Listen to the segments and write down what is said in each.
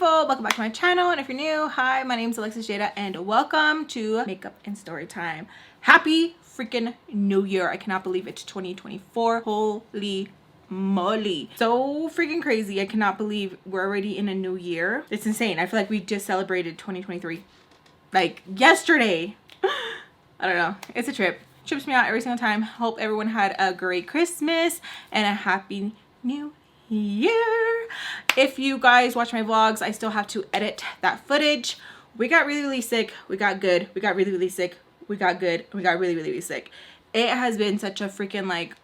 beautiful. Welcome back to my channel, and if you're new, hi, my name is Alexis Jayda and welcome to Makeup and Story Time. Happy freaking New Year. I cannot believe it's 2024. Holy moly, so freaking crazy. I cannot believe we're already in a new year. It's insane. I feel like we just celebrated 2023 like yesterday. I don't know, it's a trip. Trips me out every single time. Hope everyone had a great Christmas and a happy new year. If you guys watch my vlogs, I still have to edit that footage. We got really sick, we got good, we got really sick, we got good, we got really sick. It has been such a freaking like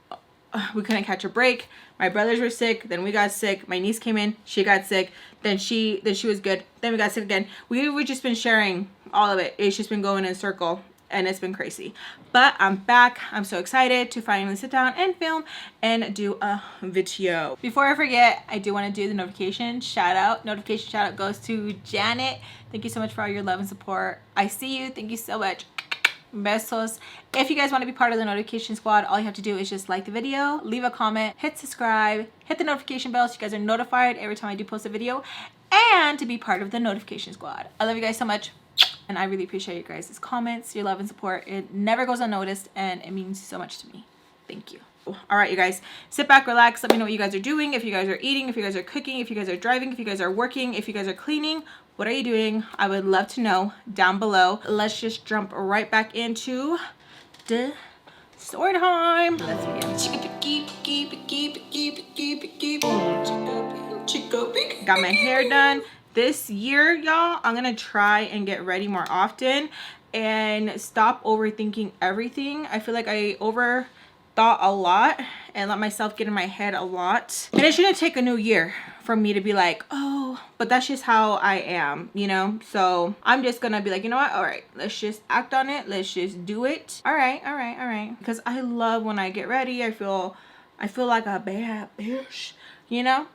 we couldn't catch a break. My brothers were sick, then we got sick. My niece came in, she got sick, then she was good, then we got sick again. We've just been sharing all of it. It's just been going in a circle and it's been crazy. But I'm back. I'm so excited to finally sit down and film and do a video. Before I forget, I do want to do the notification shout out. Notification shout out goes to Janet. Thank you so much for all your love and support. I see you. Thank you so much. Besos. If you guys want to be part of the notification squad, all you have to do is just like the video, leave a comment, hit subscribe, hit the notification bell so you guys are notified every time I do post a video, and to be part of the notification squad. I love you guys so much, and I really appreciate you guys' comments, your love and support. It never goes unnoticed and it means so much to me. Thank you. All right, you guys, sit back, relax, let me know what you guys are doing. If you guys are eating, if you guys are cooking, if you guys are driving, if you guys are working, if you guys are cleaning, what are you doing? I would love to know down below. Let's just jump right back into the story time. Let's begin. Got my hair done. This year, y'all, I'm gonna try and get ready more often and stop overthinking everything. I feel like I overthought a lot and let myself get in my head a lot. And it shouldn't take a new year for me to be like, oh, but that's just how I am, you know? So I'm just gonna be like, you know what? All right, let's just act on it. Let's just do it. All right. Because I love when I get ready. I feel like a bad bitch, you know?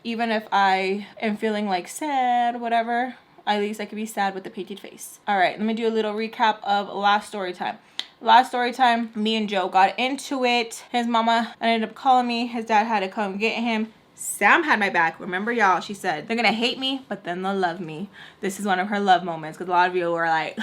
Even if I am feeling like sad, whatever, at least I could be sad with a painted face. All right, let me do a little recap of last story time. Last story time, me and Joe got into it. His mama ended up calling me. His dad had to come get him. Sam had my back. Remember, y'all, she said, they're gonna hate me, but then they'll love me. This is one of her love moments because a lot of you were like,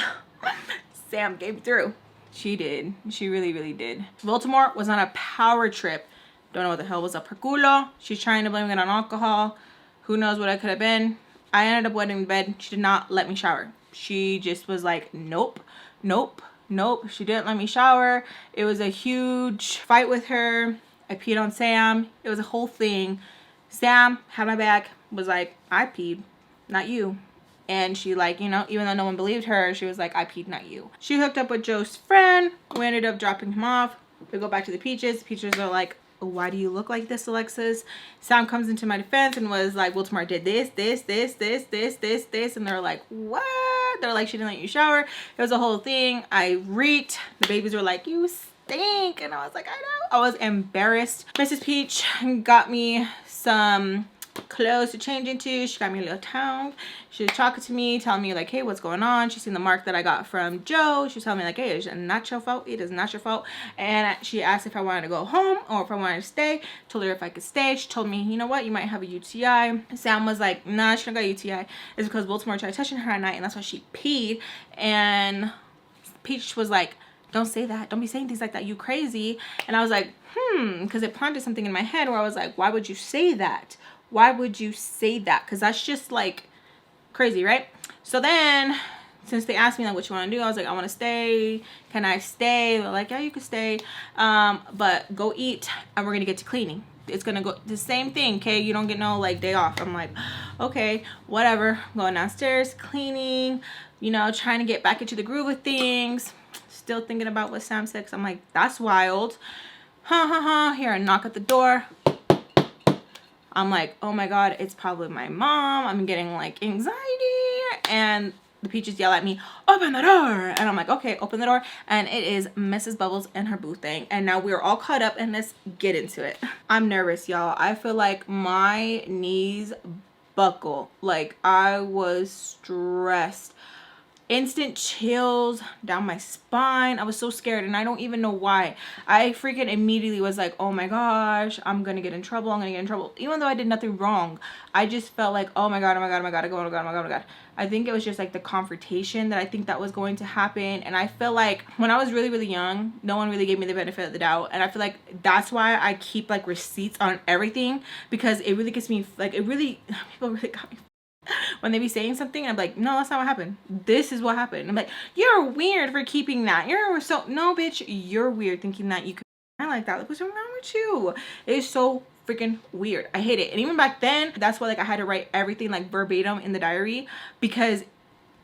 Sam came through. She did. She really did. Baltimore was on a power trip. Don't know what the hell was up her culo. She's trying to blame it on alcohol. Who knows what it could have been. I ended up wetting the bed. She did not let me shower. She just was like, nope. She didn't let me shower. It was a huge fight with her. I peed on Sam. It was a whole thing. Sam had my back, was like, I peed, not you. And she, like, you know, even though no one believed her, she was like, I peed, not you. She hooked up with Joe's friend. We ended up dropping him off. We go back to the Peaches. Peaches are like, why do you look like this, Alexis? Sam comes into my defense and was like, well, tomorrow did this. And they're like, what? They're like, she didn't let you shower. It was a whole thing. I reeked. The babies were like, you stink. And I was like, I know. I was embarrassed. Mrs. Peach got me some clothes to change into. She got me a little towel. She was talking to me, telling me like, hey, what's going on? She's seen the mark that I got from Joe. She was telling me like, hey, it's not your fault. It is not your fault. And she asked if I wanted to go home or if I wanted to stay. Told her if I could stay. She told me, you know what, you might have a UTI. Sam was like, nah, she don't got a UTI. It's because Baltimore tried touching her at night and that's why she peed. And Peach was like, don't say that. Don't be saying things like that. You crazy. And I was like, because it planted something in my head where I was like, why would you say that? Why would you say that? Because that's just like crazy, right? So then since they asked me like what you want to do, I was like, I want to stay. Can I stay? They're like, yeah, you can stay, but go eat and we're gonna get to cleaning. It's gonna go the same thing, okay? You don't get no like day off. I'm like, okay, whatever. Going downstairs, cleaning, you know, trying to get back into the groove of things. Still thinking about what Sam said, 'cause I'm like, that's wild. Here, a knock at the door. I'm like, oh my god, it's probably my mom. I'm getting like anxiety. And the Peaches yell at me, open the door. And I'm like, okay, open the door. And it is Mrs. Bubbles and her boo thing. And now we're all caught up and let's get into it. I'm nervous, y'all. I feel like my knees buckle. Like I was stressed. instant chills down my spine. I was so scared, and I don't even know why. I freaking immediately was like, oh my gosh, I'm gonna get in trouble. I'm gonna get in trouble. Even though I did nothing wrong, I just felt like, oh my god, oh my god, oh my god, oh my god, oh my god, oh my god. I think it was just like the confrontation that I think that was going to happen. And I feel like when I was really, really young, no one really gave me the benefit of the doubt. And I feel like that's why I keep like receipts on everything, because it really gets me, like, it really, people really got me when they be saying something. I'm like, no, that's not what happened. This is what happened. I'm like, you're weird for keeping that. You're so, no bitch, you're weird thinking that you could like that. Like, what's wrong with you? It's so freaking weird. I hate it. And even back then, that's why like I had to write everything like verbatim in the diary, because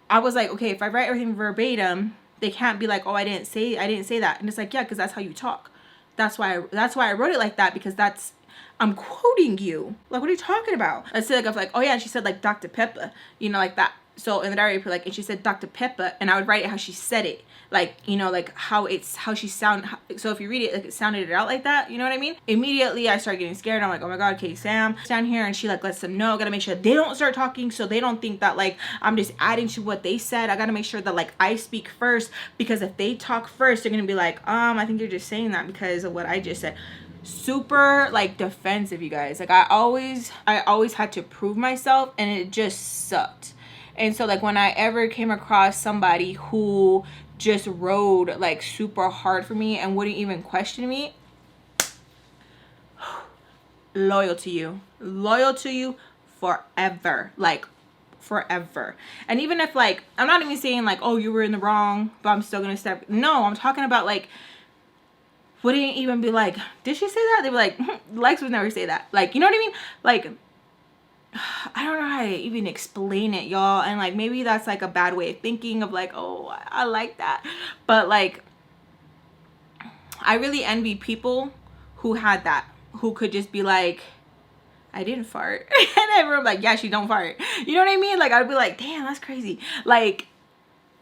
I was like, okay, if I write everything verbatim, they can't be like, oh, I didn't say that. And it's like, yeah, because that's how you talk. That's why I wrote it like that, because that's, I'm quoting you. Like, what are you talking about? I said, like, I was like, oh yeah, and she said like Dr. Pepper, you know, like that. So in the diary I put like, and she said Dr. Pepper, and I would write it how she said it, like, you know, like how she sound. So if you read it, like it sounded it out like that, you know what I mean? Immediately I started getting scared. I'm like, oh my god, okay, Sam down here, and she like lets them know. Gotta make sure they don't start talking, so they don't think that like I'm just adding to what they said. I gotta make sure that like I speak first, because if they talk first, they're gonna be like, I think you're just saying that because of what I just said. Super like defensive, you guys. Like I always had to prove myself, and it just sucked. And so like when I ever came across somebody who just rode like super hard for me and wouldn't even question me, loyal to you forever, like forever. And even if like, I'm not even saying like, oh, you were in the wrong, but I'm still gonna step. No, I'm talking about like, wouldn't even be like, did she say that? They'd be like, Lex would never say that. Like, you know what I mean? Like, I don't know how to even explain it, y'all. And like, maybe that's like a bad way of thinking of like, oh, I like that. But like, I really envy people who had that, who could just be like, I didn't fart. And everyone like, yeah, she don't fart. You know what I mean? Like, I'd be like, damn, that's crazy. Like,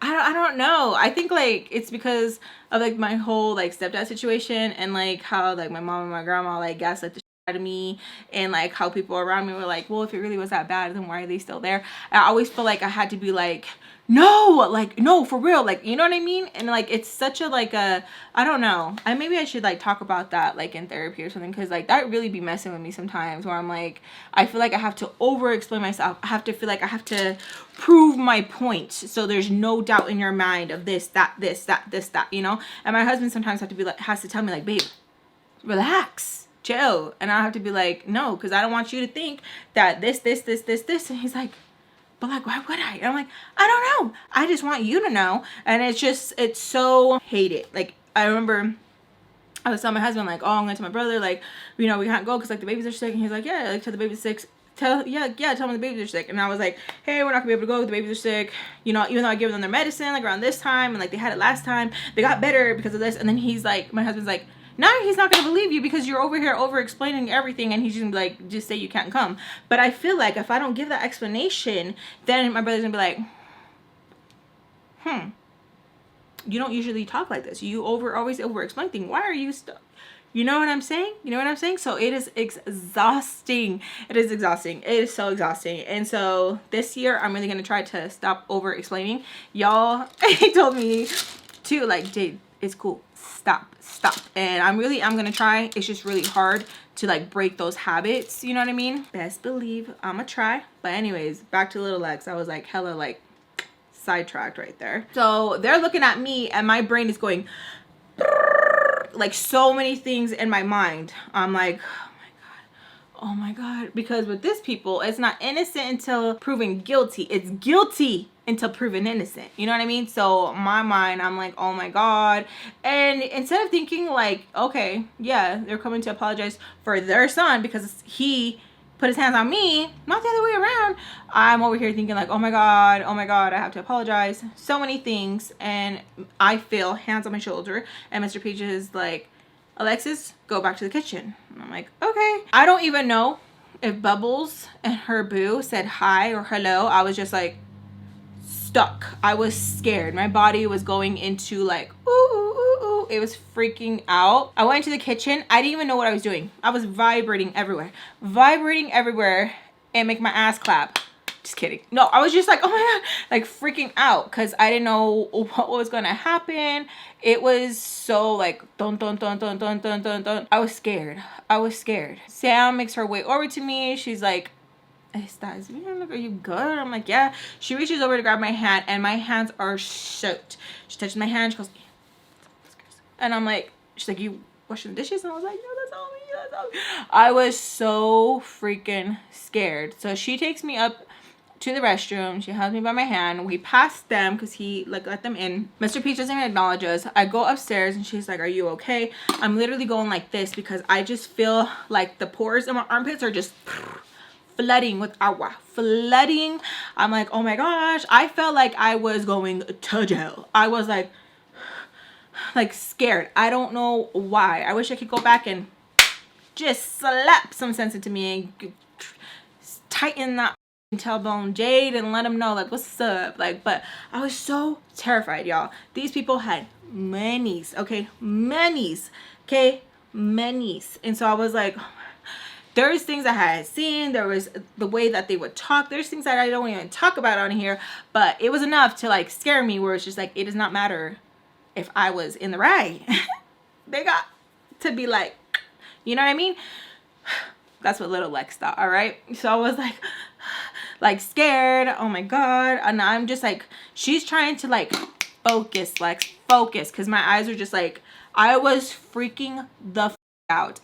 I don't know. I think like it's because of like my whole like stepdad situation, and like how like my mom and my grandma like gaslit the shit out of me, and like how people around me were like, well, if it really was that bad, then why are they still there? I always feel like I had to be like, no, like, no, for real, like, you know what I mean? And like, it's such a like a, I don't know, maybe I should like talk about that like in therapy or something, because like that really be messing with me sometimes, where I'm like, I feel like I have to over explain myself. I have to feel like I have to prove my point, so there's no doubt in your mind of this, that, you know? And my husband sometimes has to tell me like, babe, relax, chill. And I have to be like, no, because I don't want you to think that this. And he's like, but like, why would I? And I'm like, I don't know. I just want you to know. And it's so hate it. Like, I remember I was telling my husband like, oh, I'm going to tell my brother, like, you know, we can't go because like the babies are sick. And he's like, yeah, like tell the babies sick. Tell them the babies are sick. And I was like, hey, we're not gonna be able to go, the babies are sick, you know, even though I gave them their medicine like around this time, and like they had it last time, they got better because of this. And then he's like, my husband's like, now he's not gonna believe you because you're over here over explaining everything, and he's just gonna be like, just say you can't come. But I feel like if I don't give that explanation, then my brother's gonna be like, you don't usually talk like this, you always over explain things, why are you stuck? You know what I'm saying? So it is exhausting. It is so exhausting. And so this year I'm really gonna try to stop over explaining. Y'all told me to like, Jade, it's cool, stop. And I'm gonna try. It's just really hard to like break those habits, you know what I mean? Best believe I'ma try. But anyways, back to little Lex. I was like hella like sidetracked right there. So they're looking at me, and my brain is going like so many things in my mind. I'm like, oh my god, because with this people, it's not innocent until proven guilty. It's guilty until proven innocent. You know what I mean? So my mind, I'm like, oh my god. And instead of thinking like, okay, yeah, they're coming to apologize for their son because he put his hands on me, not the other way around, I'm over here thinking like, oh my god, I have to apologize. So many things. And I feel hands on my shoulder, and Mr. Peach is like, Alexis, go back to the kitchen. And I'm like, okay. I don't even know if Bubbles and her boo said hi or hello. I was just like stuck. I was scared. My body was going into like, ooh. It was freaking out. I went into the kitchen. I didn't even know what I was doing. I was vibrating everywhere and make my ass clap. Just kidding. No, I was just like, oh my God, like freaking out because I didn't know what was going to happen. It was so like, dun, dun, dun, dun, dun, dun, dun, dun. I was scared. I was scared. Sam makes her way over to me. She's like, are you good? I'm like, yeah. She reaches over to grab my hand and my hands are soaked. She touches my hand. She goes, and I'm like, she's like, you washing the dishes? And I was like, no, that's all me. That's all me. I was so freaking scared. So she takes me up to the restroom. She has me by my hand. We pass them because he like let them in. Mr. Peach doesn't even acknowledge us. I go upstairs and she's like, are you okay? I'm literally going like this because I just feel like the pores in my armpits are just flooding with agua. Flooding. I'm like, oh my gosh. I felt like I was going to jail. I was like scared. I don't know why. I wish I could go back and just slap some sense into me and tighten that tailbone Jade and let them know like what's up. Like, but I was so terrified, y'all. These people had manies, okay? Manies, okay? Manies. And so I was like, there's things I had seen. There was the way that they would talk. There's things that I don't even talk about on here, but it was enough to like scare me where it's just like, it does not matter if I was in the right. They got to be like, you know what I mean? That's what little Lex thought, all right? So I was like scared. Oh my God. And I'm just like, she's trying to like focus, Lex, focus. Because my eyes are just like, I was freaking the out.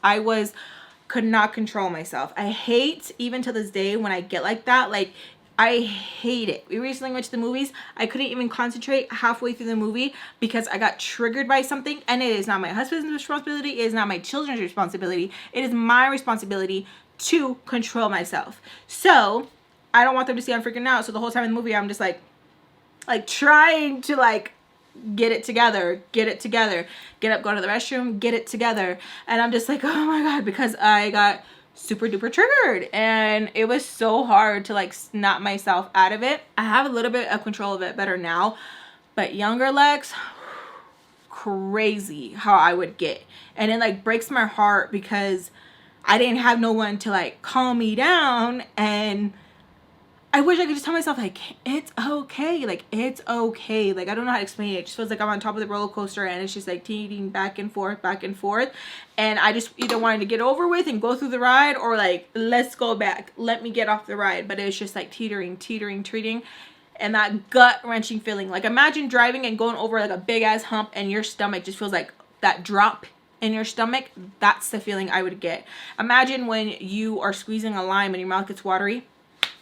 Could not control myself. I hate, even to this day, when I get like that. Like, I hate it. We recently went to the movies. I couldn't even concentrate halfway through the movie because I got triggered by something, and it is not my husband's responsibility. It is not my children's responsibility. It is my responsibility to control myself. So I don't want them to see I'm freaking out. So the whole time in the movie, I'm just like trying to like get it together, get up, go to the restroom, get it together. And I'm just like, oh my God, because I got super duper triggered and it was so hard to like snap myself out of it. I have a little bit of control of it better now, but younger Lex, crazy how I would get. And it like breaks my heart because I didn't have no one to like calm me down. And I wish I could just tell myself like, it's okay. Like, it's okay. Like, I don't know how to explain it. It just feels like I'm on top of the roller coaster and it's just like teetering back and forth, back and forth. And I just either wanted to get over with and go through the ride or like, let's go back. Let me get off the ride. But it was just like teetering. And that gut wrenching feeling. Like, imagine driving and going over like a big ass hump and your stomach just feels like that drop in your stomach. That's the feeling I would get. Imagine when you are squeezing a lime and your mouth gets watery.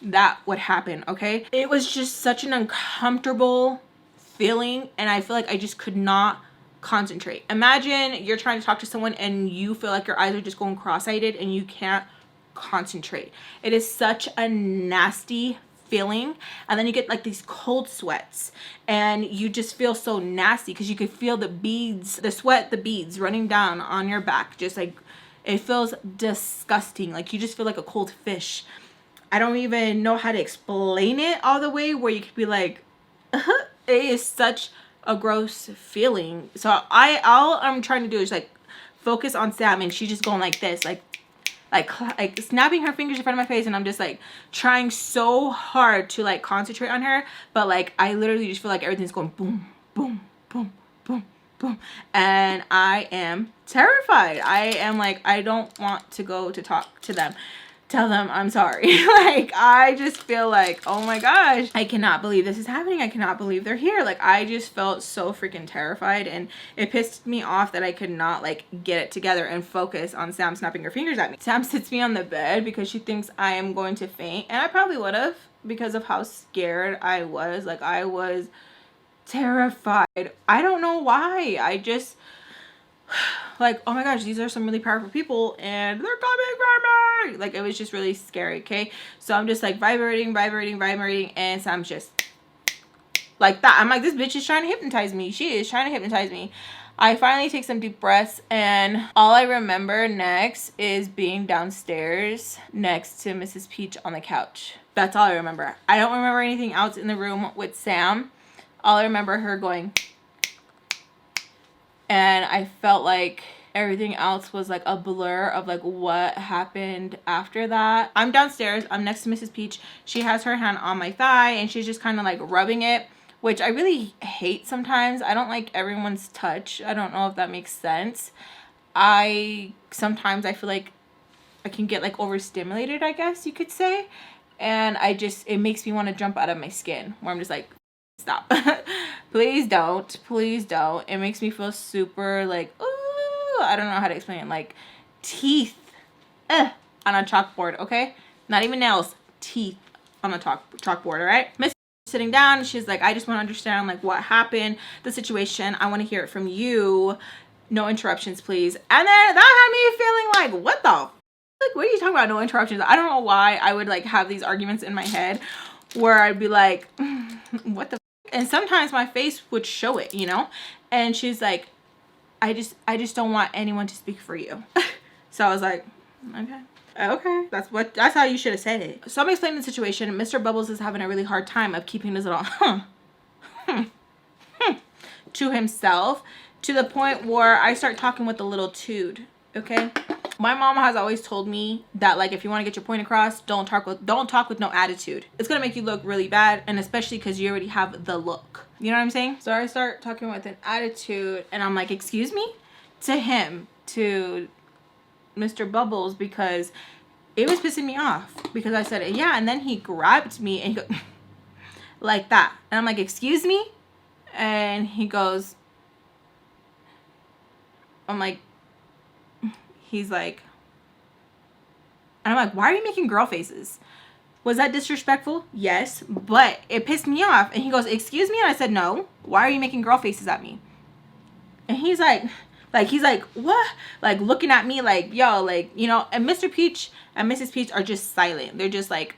That would happen, okay? It was just such an uncomfortable feeling, and I feel like I just could not concentrate. Imagine you're trying to talk to someone and you feel like your eyes are just going cross-eyed and you can't concentrate. It is such a nasty feeling, and then you get like these cold sweats and you just feel so nasty because you could feel the beads, the beads running down on your back. Just like, it feels disgusting. Like, you just feel like a cold fish. I don't even know how to explain it all the way where you could be like, it is such a gross feeling. So all I'm trying to do is like focus on Sam, and she's just going like this, like snapping her fingers in front of my face, and I'm just like trying so hard to like concentrate on her, but like I literally just feel like everything's going boom, boom, boom, boom, boom, and I am terrified. I am like, I don't want to go to talk to them. Tell them I'm sorry. Like, I just feel like, oh my gosh, I cannot believe this is happening. I cannot believe they're here. Like, I just felt so freaking terrified, and it pissed me off that I could not like get it together and focus on Sam snapping her fingers at me. Sam sits me on the bed because she thinks I am going to faint, and I probably would have because of how scared I was. Like, I was terrified. I don't know why. I just like, oh my gosh, these are some really powerful people and they're coming for me. Like, it was just really scary, okay? So I'm just like vibrating, and Sam's just like that. I'm like, this bitch is trying to hypnotize me. She is trying to hypnotize me. I finally take some deep breaths, and all I remember next is being downstairs next to Mrs. Peach on the couch. That's all I remember. I don't remember anything else in the room with Sam. All I remember her going, and I felt like everything else was like a blur of like what happened after that. I'm downstairs, I'm next to Mrs. Peach. She has her hand on my thigh and she's just kind of like rubbing it, which I really hate sometimes. I don't like everyone's touch. I don't know if that makes sense. Sometimes I feel like I can get like overstimulated, I guess you could say. And it makes me want to jump out of my skin, where I'm just like, stop. Please don't. Please don't. It makes me feel super like, ooh, I don't know how to explain it. Like teeth on a chalkboard, okay? Not even nails, teeth on a chalkboard, all right? Miss sitting down, she's like, I just want to understand like what happened, the situation. I want to hear it from you. No interruptions, please. And then that had me feeling like, what the like, what are you talking about? No interruptions. I don't know why I would like have these arguments in my head where I'd be like, what the and sometimes my face would show it, you know? And she's like, I just don't want anyone to speak for you. So I was like, okay, that's how you should have said it. So I'm explaining the situation. Mr. Bubbles is having a really hard time of keeping his little to himself, to the point where I start talking with a little toot, okay? My mom has always told me that like if you want to get your point across, don't talk with no attitude. It's gonna make you look really bad, and especially because you already have the look. You know what I'm saying? So I start talking with an attitude, and I'm like, excuse me, to him, to Mr. Bubbles, because it was pissing me off because I said, yeah, and then he grabbed me and he goes like that, and I'm like, excuse me, and he goes, I'm like, he's like, and I'm like, why are you making girl faces? Was that disrespectful? Yes, but it pissed me off. And he goes, excuse me? And I said, no. Why are you making girl faces at me? And he's like, what? Like looking at me like, yo, like, you know, and Mr. Peach and Mrs. Peach are just silent. They're just like,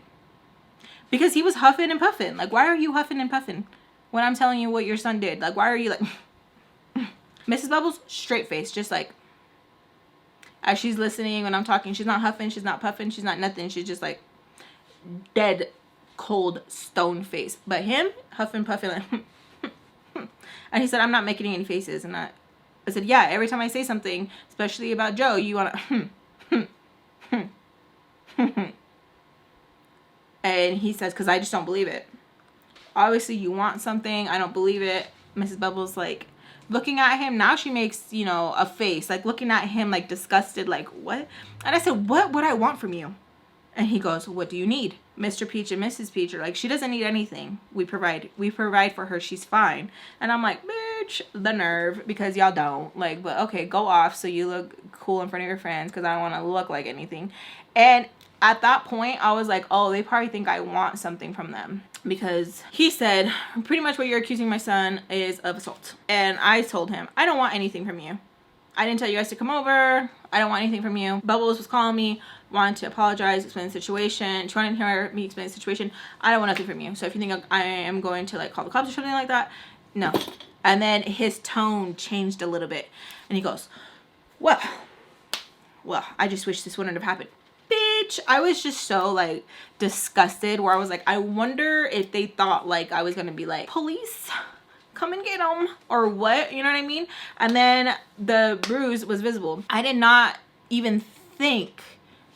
because he was huffing and puffing. Like, why are you huffing and puffing when I'm telling you what your son did? Like, why are you like, Mrs. Bubbles, straight face, just like, as she's listening when I'm talking, she's not huffing, she's not puffing, she's not nothing. She's just like dead, cold, stone face. But him, huffing, puffing, like, and he said, I'm not making any faces. And I said, yeah, every time I say something, especially about Joe, you want to, and he says, because I just don't believe it. Obviously, you want something. I don't believe it. Mrs. Bubbles, like, looking at him, now she makes, you know, a face, like looking at him like disgusted, like, what? And I said, what would I want from you? And he goes, what do you need? Mr. Peach and Mrs. Peach are like, she doesn't need anything. We provide for her. She's fine. And I'm like, bitch, the nerve, because y'all don't. Like, but okay, go off so you look cool in front of your friends, because I don't want to look like anything. And at that point, I was like, oh, they probably think I want something from them. Because he said, pretty much what you're accusing my son is of assault. And I told him, I don't want anything from you. I didn't tell you guys to come over. I don't want anything from you. Bubbles was calling me, wanted to apologize, explain the situation. She wanted to hear me explain the situation. I don't want nothing from you. So if you think I am going to like call the cops or something like that, no. And then his tone changed a little bit. And he goes, well, I just wish this wouldn't have happened. Bitch, I was just so like disgusted, where I was like, I wonder if they thought like I was gonna be like, police, come and get him, or what, you know what I mean? And then the bruise was visible. I did not even think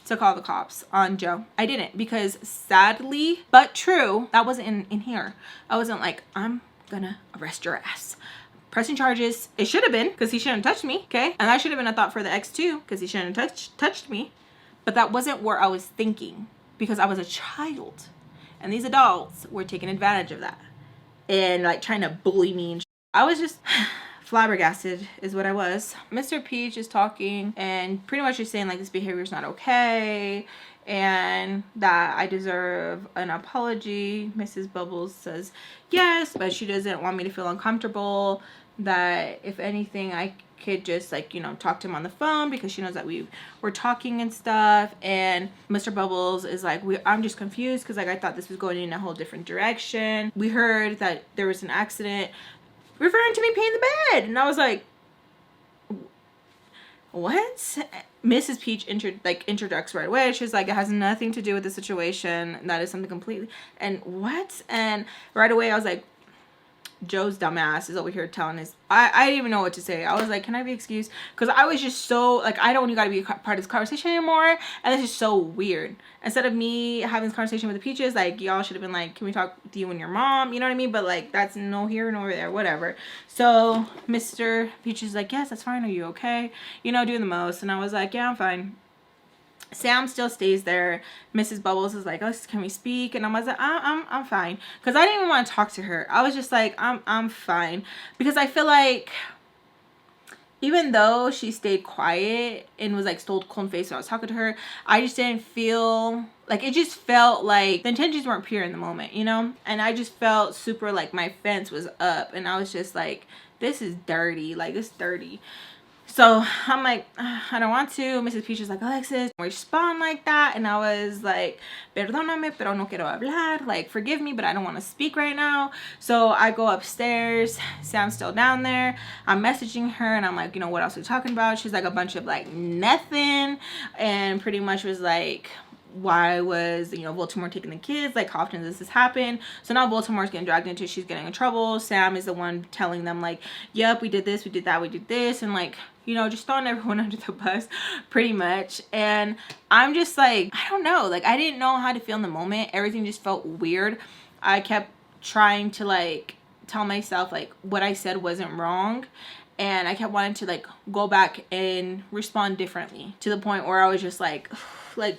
to call the cops on Joe. I didn't, because sadly but true, that wasn't in here. I wasn't like, I'm gonna arrest your ass, pressing charges. It should have been, because he shouldn't have touched me, okay? And that should have been a thought for the ex too, because he shouldn't have touched me. But that wasn't where I was thinking, because I was a child and these adults were taking advantage of that and like trying to bully me. And I was just flabbergasted is what I was. Mr. Peach is talking and pretty much just saying like this behavior is not okay and that I deserve an apology. Mrs. Bubbles says yes, but she doesn't want me to feel uncomfortable, that if anything I could just like, you know, talk to him on the phone, because she knows that we were talking and stuff. And Mr. Bubbles is like, I'm just confused, because like I thought this was going in a whole different direction. We heard that there was an accident, referring to me peeing the bed. And I was like, what? Mrs. Peach introducts right away. She's like, it has nothing to do with the situation. That is something completely, and what? And right away I was like, Joe's dumbass is over here telling us, I didn't even know what to say. I was like, can I be excused? Because I was just so, like, I don't got to be a part of this conversation anymore. And this is so weird. Instead of me having this conversation with the Peaches, like, y'all should have been like, can we talk with you and your mom? You know what I mean? But, like, that's no here nor there, whatever. So Mr. Peaches is like, yes, that's fine. Are you okay? You know, doing the most. And I was like, yeah, I'm fine. Sam still stays there. Mrs. Bubbles is like, oh, can we speak? And I was like, I'm fine. Because I didn't even want to talk to her. I was just like, I'm fine. Because I feel like even though she stayed quiet and was like stole cold face when I was talking to her, I just didn't feel like, it just felt like the intentions weren't pure in the moment, you know? And I just felt super like my fence was up. And I was just like, this is dirty. Like, this is dirty. So I'm like, I don't want to. Mrs. Peach is like, Alexis, don't respond like that. And I was like, perdóname, pero no quiero hablar. Like, forgive me, but I don't want to speak right now. So I go upstairs. Sam's still down there. I'm messaging her and I'm like, you know, what else are we talking about? She's like, a bunch of like nothing. And pretty much was like, why was, you know, Baltimore taking the kids? Like, how often does this happen? So now Baltimore's getting dragged into, she's getting in trouble. Sam is the one telling them like, yep, we did this, we did that, we did this. And like, you know, just throwing everyone under the bus pretty much. And I'm just like, I don't know. Like, I didn't know how to feel in the moment. Everything just felt weird. I kept trying to like tell myself like what I said wasn't wrong. And I kept wanting to like go back and respond differently, to the point where I was just like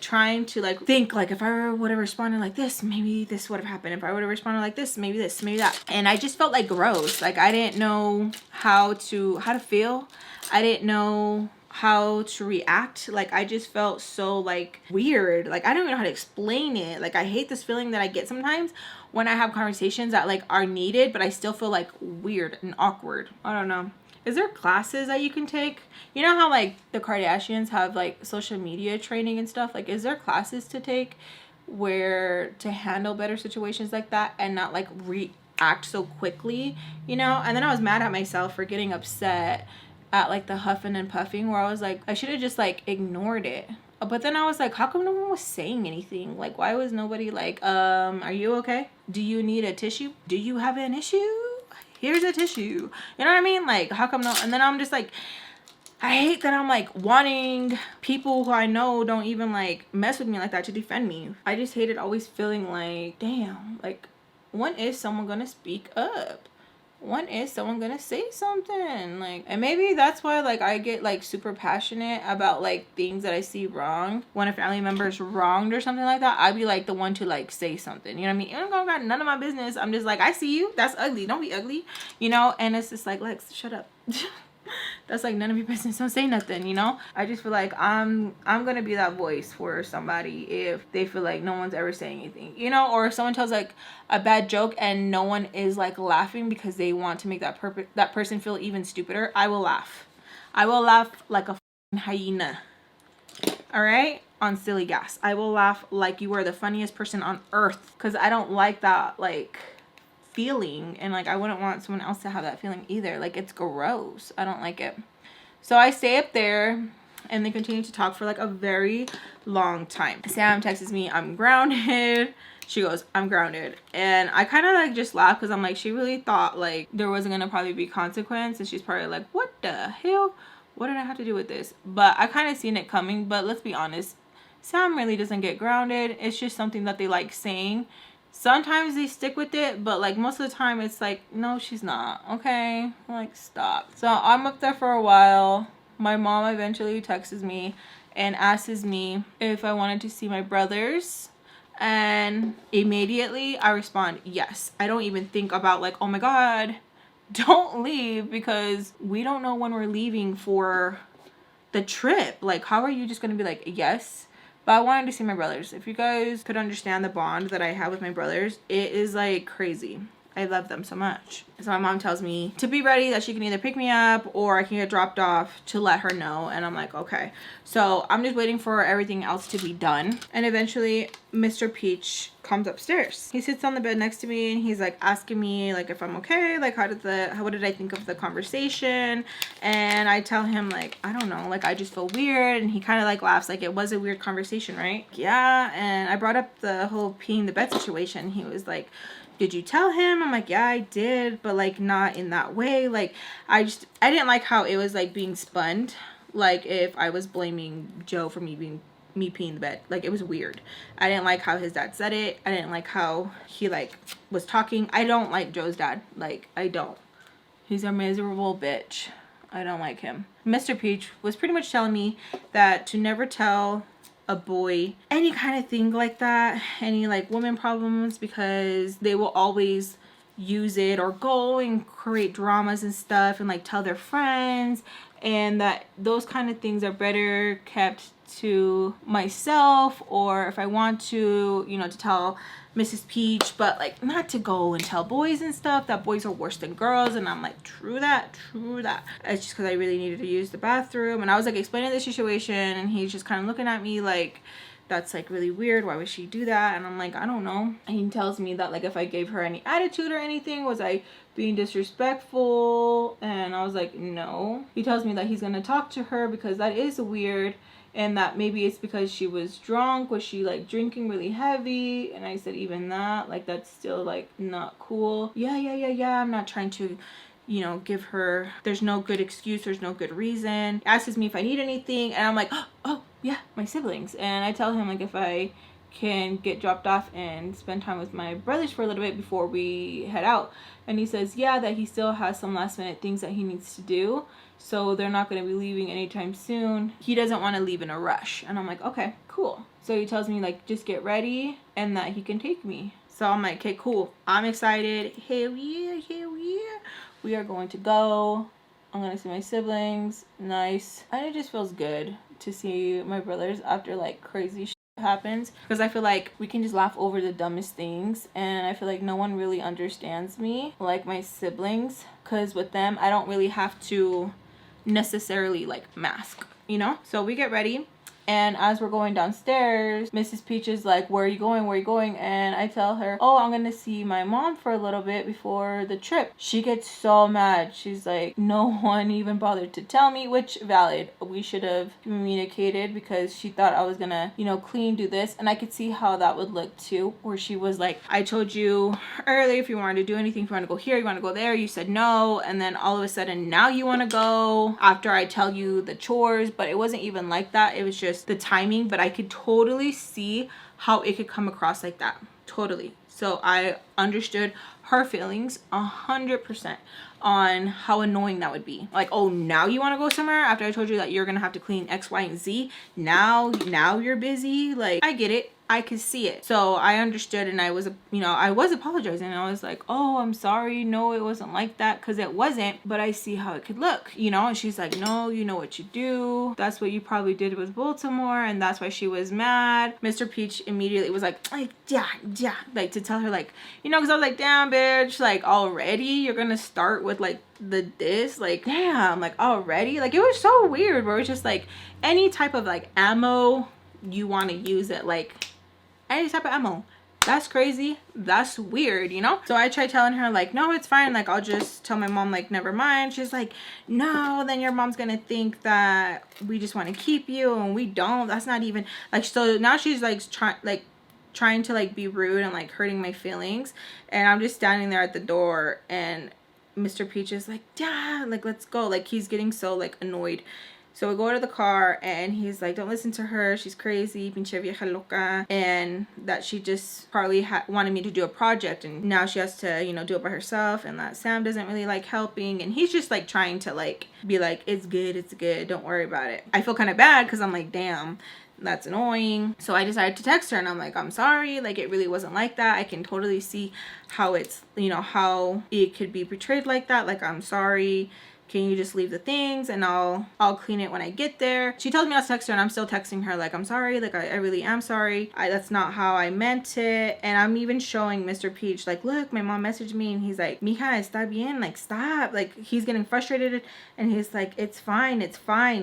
trying to like think like, if I would have responded like this, maybe this would have happened. If I would have responded like this, maybe that. And I just felt like gross. Like, I didn't know how to feel. I didn't know how to react. Like, I just felt so like weird. Like, I don't even know how to explain it. Like, I hate this feeling that I get sometimes when I have conversations that like are needed, but I still feel like weird and awkward. I don't know. Is there classes that you can take? You know how like the Kardashians have like social media training and stuff? Like, is there classes to take where to handle better situations like that and not like react so quickly, you know? And then I was mad at myself for getting upset at like the huffing and puffing, where I was like, I should have just like ignored it. But then I was like, how come no one was saying anything? Like, why was nobody like, are you okay? Do you need a tissue? Do you have an issue? Here's a tissue. You know what I mean? Like, how come no? And then I'm just like, I hate that I'm like wanting people who I know don't even like mess with me like that to defend me. I just hated always feeling like, damn, like, when is someone gonna speak up? When is someone gonna say something? Like, and maybe that's why like I get like super passionate about like things that I see wrong. When a family member is wronged or something like that, I'd be like the one to like say something, you know what I mean? Even though I got none of my business, I'm just like, I see you, that's ugly, don't be ugly, you know? And it's just like, Lex, shut up. That's like none of your business, don't say nothing, you know? I just feel like I'm gonna be that voice for somebody if they feel like no one's ever saying anything, you know? Or if someone tells like a bad joke and no one is like laughing because they want to make that person feel even stupider, I will laugh. I will laugh like a hyena. All right? On silly gas. I will laugh like you are the funniest person on earth, because I don't like that like feeling, and like I wouldn't want someone else to have that feeling either. Like, it's gross. I don't like it. So I stay up there and they continue to talk for like a very long time. Sam texts me, I'm grounded. She goes, I'm grounded. And I kind of like just laugh because I'm like, she really thought like there wasn't gonna probably be consequence, and she's probably like, what the hell, what did I have to do with this? But I kind of seen it coming. But let's be honest, Sam really doesn't get grounded. It's just something that they like saying. Sometimes they stick with it, but like most of the time it's like, no, she's not. Okay, like, stop. So I'm up there for a while. My mom eventually texts me and asks me if I wanted to see my brothers, and immediately I respond yes. I don't even think about like, oh my god, don't leave, because we don't know when we're leaving for the trip. Like, how are you just gonna be like yes? But I wanted to see my brothers. If you guys could understand the bond that I have with my brothers, it is like crazy. I love them so much. So my mom tells me to be ready, that she can either pick me up or I can get dropped off, to let her know. And I'm like, okay. So I'm just waiting for everything else to be done. And eventually Mr. Peach comes upstairs. He sits on the bed next to me and he's like asking me like if I'm okay, like what did I think of the conversation? And I tell him like, I don't know, like I just feel weird. And he kind of like laughs, like it was a weird conversation, right? Yeah. And I brought up the whole peeing the bed situation. He was like, did you tell him? I'm like, yeah, I did, but like not in that way. Like I didn't like how it was like being spun, like if I was blaming Joe for me peeing the bed. Like it was weird. I didn't like how his dad said it. I didn't like how he like was talking. I don't like Joe's dad. Like I don't. He's a miserable bitch. I don't like him. Mr. Peach was pretty much telling me that to never tell a boy any kind of thing like that, any like women problems, because they will always use it or go and create dramas and stuff and like tell their friends, and that those kind of things are better kept to myself, or if I want to, you know, to tell Mrs. Peach, but like not to go and tell boys and stuff that boys are worse than girls. And I'm like, true that. It's just because I really needed to use the bathroom, and I was like explaining the situation, and he's just kind of looking at me like, that's like really weird, why would she do that? And I'm like, I don't know. And he tells me that like if I gave her any attitude or anything, was I being disrespectful? And I was like, no. He tells me that he's gonna talk to her because that is weird, and that maybe it's because she was drunk. Was she like drinking really heavy? And I said, even that, like that's still like not cool. Yeah, I'm not trying to, you know, give her, there's no good excuse, there's no good reason. Asks me if I need anything, and I'm like, oh yeah, my siblings. And I tell him like if I can get dropped off and spend time with my brothers for a little bit before we head out. And he says, yeah, that he still has some last minute things that he needs to do, so they're not going to be leaving anytime soon. He doesn't want to leave in a rush. And I'm like, okay, cool. So he tells me like just get ready and that he can take me. So I'm like, okay, cool, I'm excited. Hell yeah, we are going to go. I'm gonna see my siblings. Nice. And it just feels good to see my brothers after like crazy shit happens, because I feel like we can just laugh over the dumbest things, and I feel like no one really understands me like my siblings, because with them I don't really have to necessarily like mask, you know. So we get ready, and as we're going downstairs, Mrs. Peach is like, where are you going? And I tell her, oh, I'm gonna see my mom for a little bit before the trip. She gets so mad. She's like, no one even bothered to tell me, which valid. We should have communicated, because she thought I was gonna, you know, clean, do this. And I could see how that would look too, where she was like, I told you earlier if you wanted to do anything, if you want to go here, you want to go there, you said no, and then all of a sudden now you want to go after I tell you the chores. But it wasn't even like that. It was just the timing, but I could totally see how it could come across like that. Totally. So I understood her feelings 100% on how annoying that would be. Like, oh, now you want to go somewhere after I told you that you're gonna have to clean X, Y, and Z. Now you're busy. Like, I get it. I could see it. So I understood, and I was, you know, I was apologizing. I was like, oh, I'm sorry. No, it wasn't like that, because it wasn't, but I see how it could look, you know. And she's like, no, you know what you do. That's what you probably did with Baltimore, and that's why she was mad. Mr. Peach immediately was like, yeah, like to tell her, like, you know, because I was like, damn, bitch, like already you're gonna start with like this, like, damn, like already. Like, it was so weird, where it was just like any type of like ammo you want to use it, like any type of ammo. That's crazy. That's weird, you know. So I tried telling her like, no, it's fine, like I'll just tell my mom, like never mind. She's like, no, then your mom's gonna think that we just want to keep you, and we don't. That's not even like. So now she's like trying to like be rude and like hurting my feelings, and I'm just standing there at the door, and Mr. Peach is like, Dad, like let's go. Like he's getting so like annoyed. So we go to the car, and he's like, don't listen to her, she's crazy, pinche vieja loca, and that she just probably wanted me to do a project, and now she has to, you know, do it by herself, and that Sam doesn't really like helping, and he's just like trying to like be like, it's good, don't worry about it. I feel kind of bad, because I'm like, damn, that's annoying. So I decided to text her, and I'm like, I'm sorry, like it really wasn't like that. I can totally see how it's, you know, how it could be portrayed like that. Like, I'm sorry, can you just leave the things and I'll clean it when I get there. She tells me I'll text her, and I'm still texting her like, I'm sorry, like I really am sorry, that's not how I meant it. And I'm even showing Mr. Peach like, look, my mom messaged me, and he's like, mija, está bien, like stop. Like he's getting frustrated, and he's like, it's fine,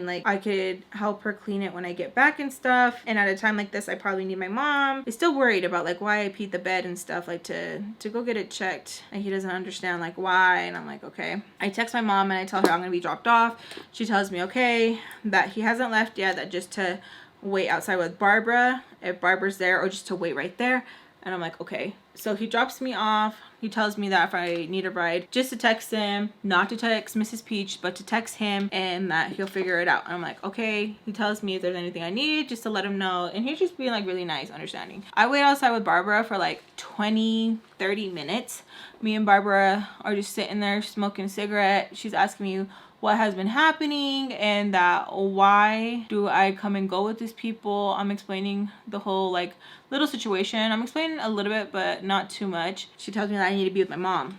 like I could help her clean it when I get back and stuff, and at a time like this I probably need my mom. He's still worried about like why I peed the bed and stuff, like to go get it checked, and he doesn't understand like why. And I'm like, okay. I text my mom, and I tell her I'm gonna be dropped off. She tells me okay, that he hasn't left yet, that just to wait outside with Barbara if Barbara's there, or just to wait right there. And I'm like, okay. So he drops me off. He tells me that if I need a ride, just to text him, not to text Mrs. Peach, but to text him, and that he'll figure it out. And I'm like, okay. He tells me if there's anything I need, just to let him know. And he's just being like really nice, understanding. I wait outside with Barbara for like 20, 30 minutes. Me and Barbara are just sitting there smoking a cigarette. She's asking me what has been happening and that why do I come and go with these people. I'm explaining the whole like little situation. I'm explaining a little bit, but not too much. She tells me that I need to be with my mom.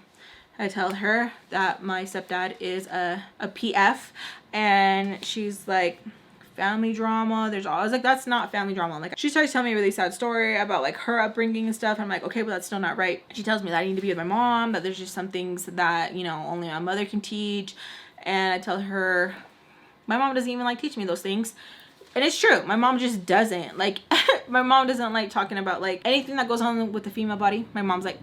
I tell her that my stepdad is a PF, and she's like, family drama. There's always like, that's not family drama. Like, she starts telling me a really sad story about like her upbringing and stuff. I'm like, okay, but that's still not right. She tells me that I need to be with my mom, that there's just some things that, you know, only my mother can teach. And I tell her my mom doesn't even like teach me those things. And it's true. My mom just doesn't. Like, my mom doesn't like talking about like anything that goes on with the female body. My mom's like,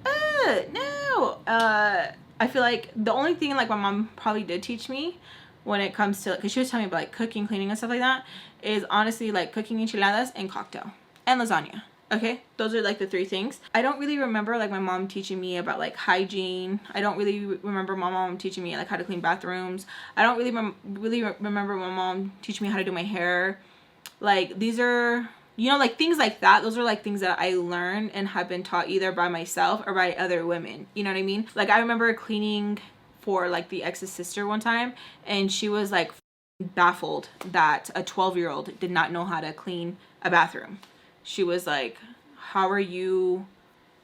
no. I feel like the only thing like my mom probably did teach me when it comes to, because she was telling me about like cooking, cleaning and stuff like that, is honestly like cooking enchiladas and cocktail and lasagna. Okay, those are like the 3 things. I don't really remember like my mom teaching me about like hygiene. I don't really remember my mom teaching me like how to clean bathrooms. I don't really remember my mom teaching me how to do my hair. Like, these are, you know, like things like that. Those are like things that I learned and have been taught either by myself or by other women. You know what I mean? Like, I remember cleaning for like the ex's sister one time, and she was like baffled that a 12-year-old did not know how to clean a bathroom. She was like, how are you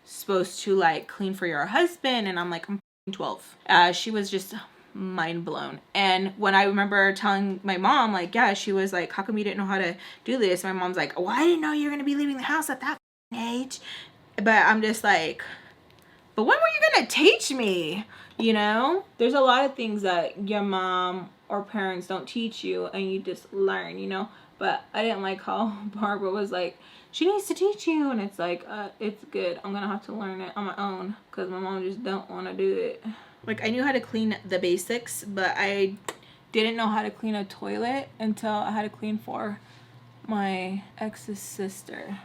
supposed to like clean for your husband? And I'm like, I'm 12. She was just mind blown. And when I remember telling my mom, like, yeah, she was like, how come you didn't know how to do this? My mom's like, oh, I didn't know you were gonna be leaving the house at that age. But I'm just like, but when were you gonna teach me? You know, there's a lot of things that your mom or parents don't teach you and you just learn, you know. But I didn't like how Barbara was like, she needs to teach you, and it's like, it's good. I'm gonna have to learn it on my own because my mom just don't want to do it. Like, I knew how to clean the basics, but I didn't know how to clean a toilet until I had to clean for my ex's sister.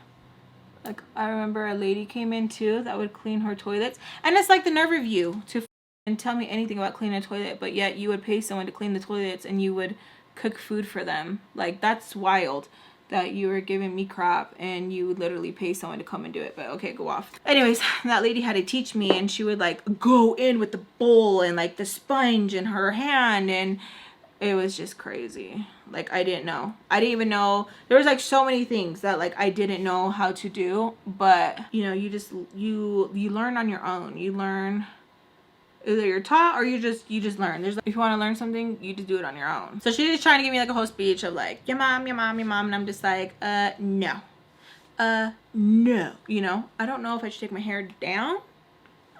Like, I remember a lady came in too that would clean her toilets, and it's like the nerve of you to and tell me anything about cleaning a toilet, but yet you would pay someone to clean the toilets and you would cook food for them. Like, that's wild that you were giving me crap and you would literally pay someone to come and do it. But okay, go off. Anyways, that lady had to teach me, and she would like go in with the bowl and like the sponge in her hand, and it was just crazy. Like, I didn't know. I didn't even know. There was like so many things that like I didn't know how to do, but you know, you just you learn on your own. You learn, either you're taught or you just learn. There's, if you want to learn something, you just do it on your own. So she's just trying to give me like a whole speech of like, your mom, and I'm just like, no, you know. I don't know if I should take my hair down.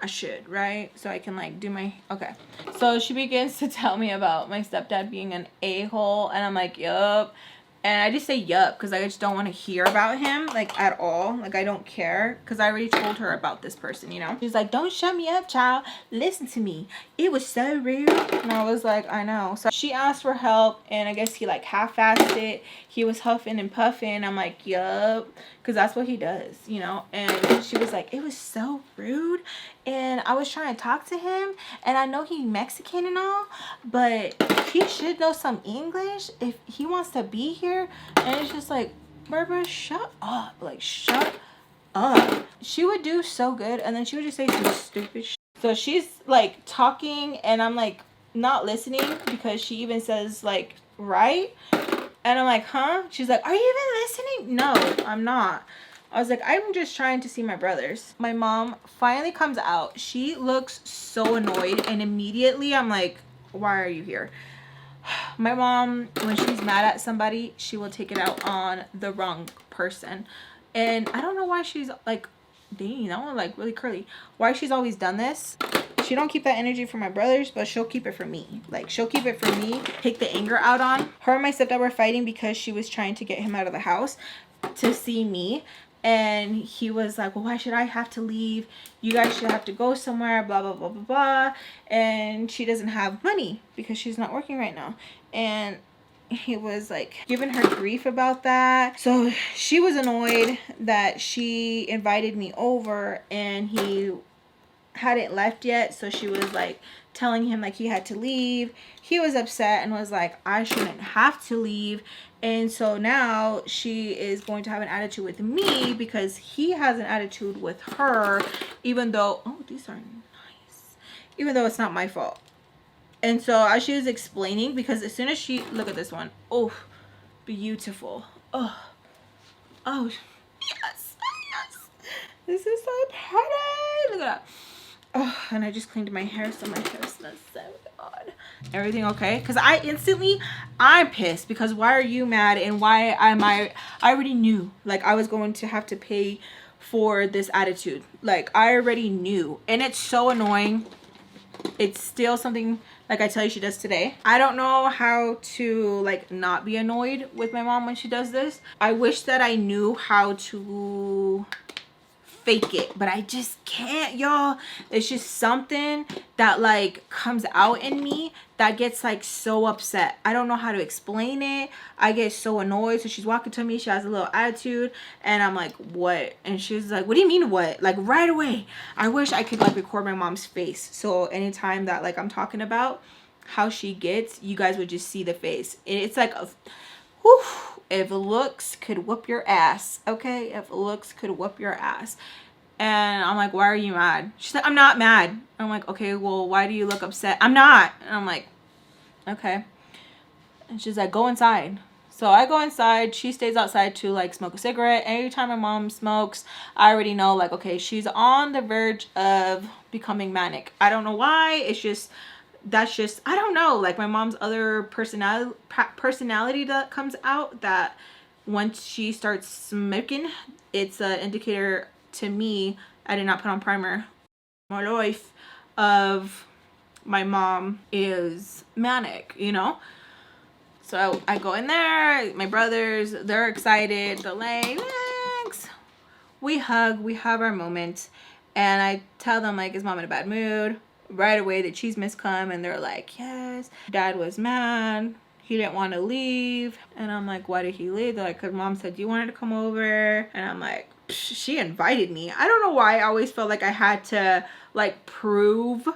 I should, right? So I can like do my, okay. So she begins to tell me about my stepdad being an a-hole, and I'm like, yup. And I just say yup because I just don't want to hear about him, like, at all. Like, I don't care because I already told her about this person, you know. She's like, don't shut me up, child. Listen to me. It was so rude. And I was like, I know. So she asked for help, and I guess he like half-assed it. He was huffing and puffing. I'm like, yup, because that's what he does, you know. And she was like, it was so rude. And I was trying to talk to him, and I know he's Mexican and all, but he should know some English if he wants to be here. And it's just like, Barbara, shut up. Like, shut up. She would do so good, and then she would just say some stupid shit. So she's like talking, and I'm like not listening because she even says like, right? And I'm like, huh? She's like, are you even listening? No, I'm not. I was like, I'm just trying to see my brothers. My mom finally comes out. She looks so annoyed, and immediately I'm like, why are you here? My mom, when she's mad at somebody, she will take it out on the wrong person. And I don't know why she's like, dang, that one like really curly. Why she's always done this. She don't keep that energy for my brothers, but she'll keep it for me. Like, she'll keep it for me, take the anger out on. Her and my stepdad were fighting because she was trying to get him out of the house to see me. And he was like, well, why should I have to leave? You guys should have to go somewhere, blah, blah, blah, blah, blah. And she doesn't have money because she's not working right now. And he was like giving her grief about that. So she was annoyed that she invited me over and he hadn't left yet. So she was like telling him like he had to leave. He was upset and was like, I shouldn't have to leave. And so now she is going to have an attitude with me because he has an attitude with her, even though, oh, these are nice, even though it's not my fault. And so as she was explaining, because as soon as she, look at this one, oh, beautiful. Oh, oh, yes, yes. This is so pretty. Look at that. Oh, and I just cleaned my hair, so my hair smells so good. Everything okay? Because I'm pissed because why are you mad and why am I already knew like I was going to have to pay for this attitude. Like I already knew, and it's so annoying. It's still something like I tell you she does today. I don't know how to like not be annoyed with my mom when she does this. I wish that I knew how to fake it, but I just can't, y'all. It's just something that like comes out in me that gets like so upset. I don't know how to explain it. I get so annoyed. So she's walking to me, she has a little attitude, and I'm like, what? And she's like, what do you mean what? Like right away. I wish I could like record my mom's face, so anytime that like I'm talking about how she gets, you guys would just see the face. It's like a whew, if looks could whoop your ass, okay? If looks could whoop your ass. And I'm like, why are you mad? She's like, I'm not mad. I'm like, okay, well, why do you look upset? I'm not. And I'm like, okay. And she's like, go inside. So I go inside. She stays outside to like smoke a cigarette. Every time my mom smokes, I already know like, okay, she's on the verge of becoming manic. I don't know why. It's just, that's just, I don't know, like my mom's other personality that comes out, that once she starts smoking, it's an indicator to me, I did not put on primer, my life, of my mom is manic, you know? So I go in there, my brothers, they're excited, they're like, thanks. We hug, we have our moment, and I tell them like, is mom in a bad mood? Right away the cheese mist come and they're like, yes. Dad was mad, he didn't want to leave. And I'm like, why did he leave? They're like, because mom said you wanted to come over. And I'm like, she invited me. I don't know why I always felt like I had to like prove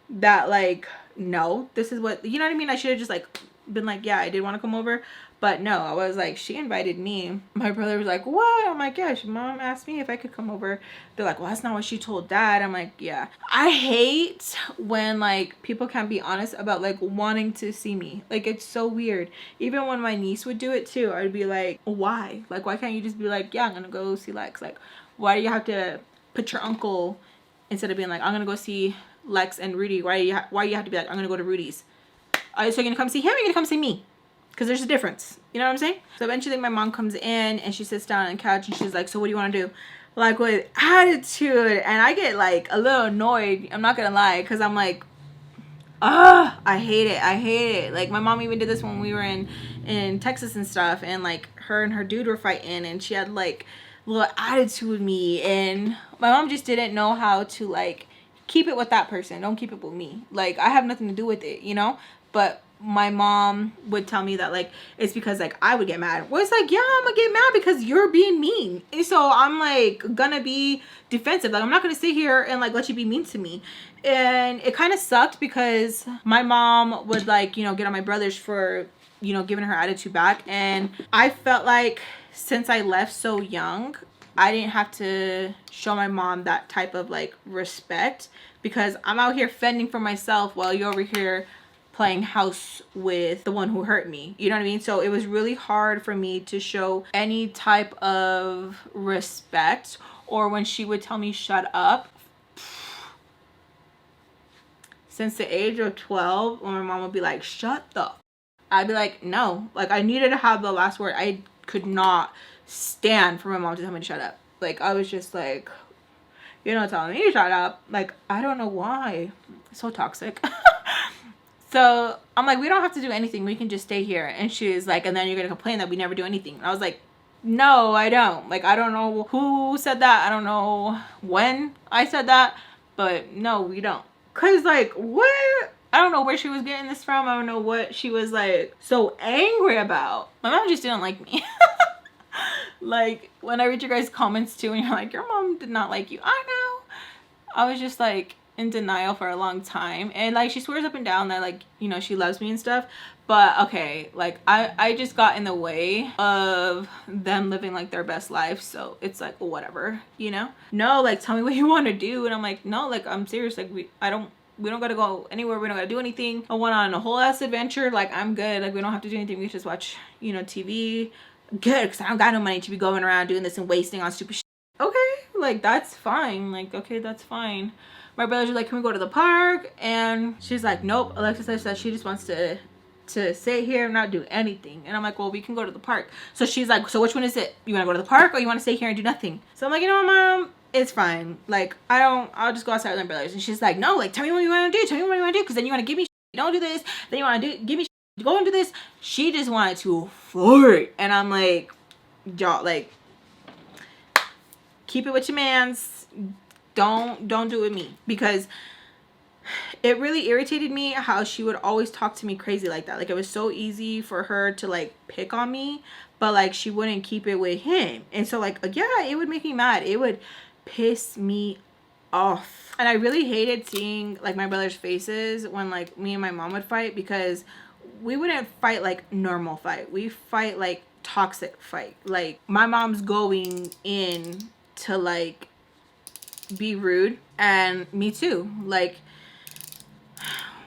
that like, no, this is what, you know what I mean? I should have just like been like, yeah, I did want to come over. But no, I was like, she invited me. My brother was like, what? I'm like, yeah, mom asked me if I could come over. They're like, well, that's not what she told dad. I'm like, yeah. I hate when like people can't be honest about like wanting to see me. Like it's so weird. Even when my niece would do it too, I'd be like, why? Like, why can't you just be like, yeah, I'm gonna go see Lex? Like, why do you have to put your uncle instead of being like, I'm gonna go see Lex and Rudy? Why you have to be like, I'm gonna go to Rudy's? So you're gonna come see him or you're gonna come see me? Because there's a difference. You know what I'm saying? So eventually my mom comes in and she sits down on the couch and she's like, so what do you want to do? Like with attitude. And I get like a little annoyed. I'm not going to lie. Because I'm like, I hate it. I hate it. Like my mom even did this when we were in Texas and stuff. And like her and her dude were fighting. And she had like a little attitude with me. And my mom just didn't know how to like keep it with that person. Don't keep it with me. Like I have nothing to do with it, you know? But my mom would tell me that like it's because like I would get mad. Well, it's like, yeah, I'm gonna get mad because you're being mean, and so I'm like gonna be defensive. Like I'm not gonna sit here and like let you be mean to me. And it kind of sucked because my mom would like, you know, get on my brothers for, you know, giving her attitude back. And I felt like since I left so young, I didn't have to show my mom that type of like respect, because I'm out here fending for myself while you're over here playing house with the one who hurt me. You know what I mean? So it was really hard for me to show any type of respect. Or when she would tell me shut up, since the age of 12, when my mom would be like, shut the, I'd be like, no. Like I needed to have the last word. I could not stand for my mom to tell me to shut up. Like I was just like, you're not telling me to shut up. Like I don't know why. It's so toxic. So I'm like, we don't have to do anything. We can just stay here. And she's like, and then you're going to complain that we never do anything. And I was like, no, I don't. Like, I don't know who said that. I don't know when I said that. But no, we don't. Because like, what? I don't know where she was getting this from. I don't know what she was like so angry about. My mom just didn't like me. Like when I read your guys' comments too and you're like, your mom did not like you. I know. I was just like in denial for a long time, and like she swears up and down that like, you know, she loves me and stuff, but okay, like I just got in the way of them living like their best life, so it's like, well, whatever, you know. No, like tell me what you want to do, and I'm like, no, like I'm serious, like we don't gotta go anywhere, we don't gotta do anything. I went on a whole ass adventure, like I'm good, like we don't have to do anything, we just watch, you know, TV. Good, because I don't got no money to be going around doing this and wasting on stupid shit. Okay, like that's fine, like okay, that's fine. My brothers are like, can we go to the park? And she's like, nope. Alexis says she just wants to sit here and not do anything. And I'm like, well, we can go to the park. So she's like, so which one is it? You want to go to the park or you want to stay here and do nothing? So I'm like, you know what, Mom? It's fine. Like, I'll just go outside with my brothers. And she's like, no, like, tell me what you want to do. Tell me what you want to do. Because then you want to give me shit. Don't do this. Then you want to give me shit. Go and do this. She just wanted to flirt. And I'm like, y'all, like, keep it with your mans. Don't do it with me, because it really irritated me how she would always talk to me crazy like that. Like it was so easy for her to like pick on me, but like she wouldn't keep it with him. And so like, yeah, it would make me mad. It would piss me off. And I really hated seeing like my brother's faces when like me and my mom would fight, because we wouldn't fight like normal fight. We fight like toxic fight. Like my mom's going in to like be rude, and me too. Like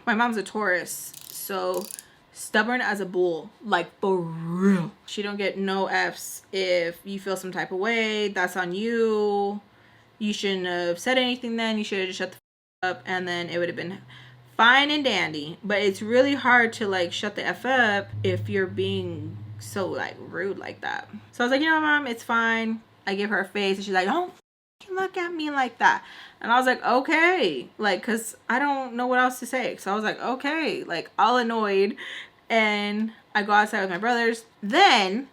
my mom's a Taurus, so stubborn as a bull, like for real. She don't get no F's. If you feel some type of way, that's on you. You shouldn't have said anything then. You should have just shut the f up, and then it would have been fine and dandy. But it's really hard to like shut the F up if you're being so like rude like that. So I was like, you know, Mom, it's fine. I give her a face, and she's like, don't look at me like that. And I was like, okay, like, because I don't know what else to say. So I was like, okay, like all annoyed. And I go outside with my brothers. Then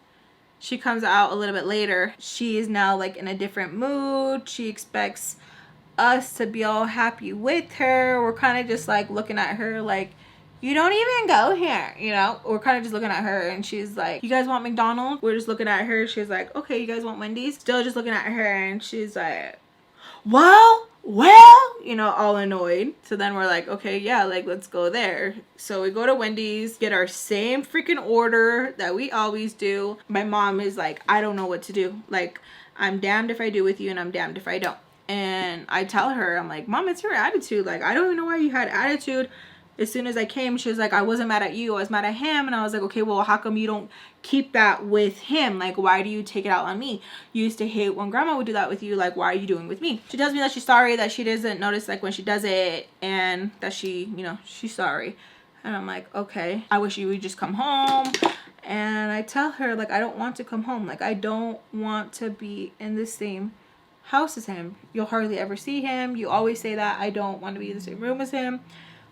she comes out a little bit later. She is now like in a different mood. She expects us to be all happy with her. We're kind of just like looking at her like, you don't even go here, you know. We're kind of just looking at her, and she's like, you guys want McDonald's? We're just looking at her. She's like, okay, you guys want Wendy's? Still just looking at her, and she's like, well, you know, all annoyed. So then we're like, okay, yeah, like let's go there. So we go to Wendy's, get our same freaking order that we always do. My mom is like, I don't know what to do. Like, I'm damned if I do with you, and I'm damned if I don't. And I tell her, I'm like, Mom, it's your attitude. Like, I don't even know why you had attitude. As soon as I came, she was like, I wasn't mad at you, I was mad at him. And I was like, okay, well, how come you don't keep that with him? Like, why do you take it out on me? You used to hate when grandma would do that with you. Like, why are you doing it with me? She tells me that she's sorry, that she doesn't notice like when she does it, and that she, you know, she's sorry. And I'm like, okay, I wish you would just come home. And I tell her, like, I don't want to come home. Like, I don't want to be in the same house as him. You'll hardly ever see him. You always say that. I don't want to be in the same room as him.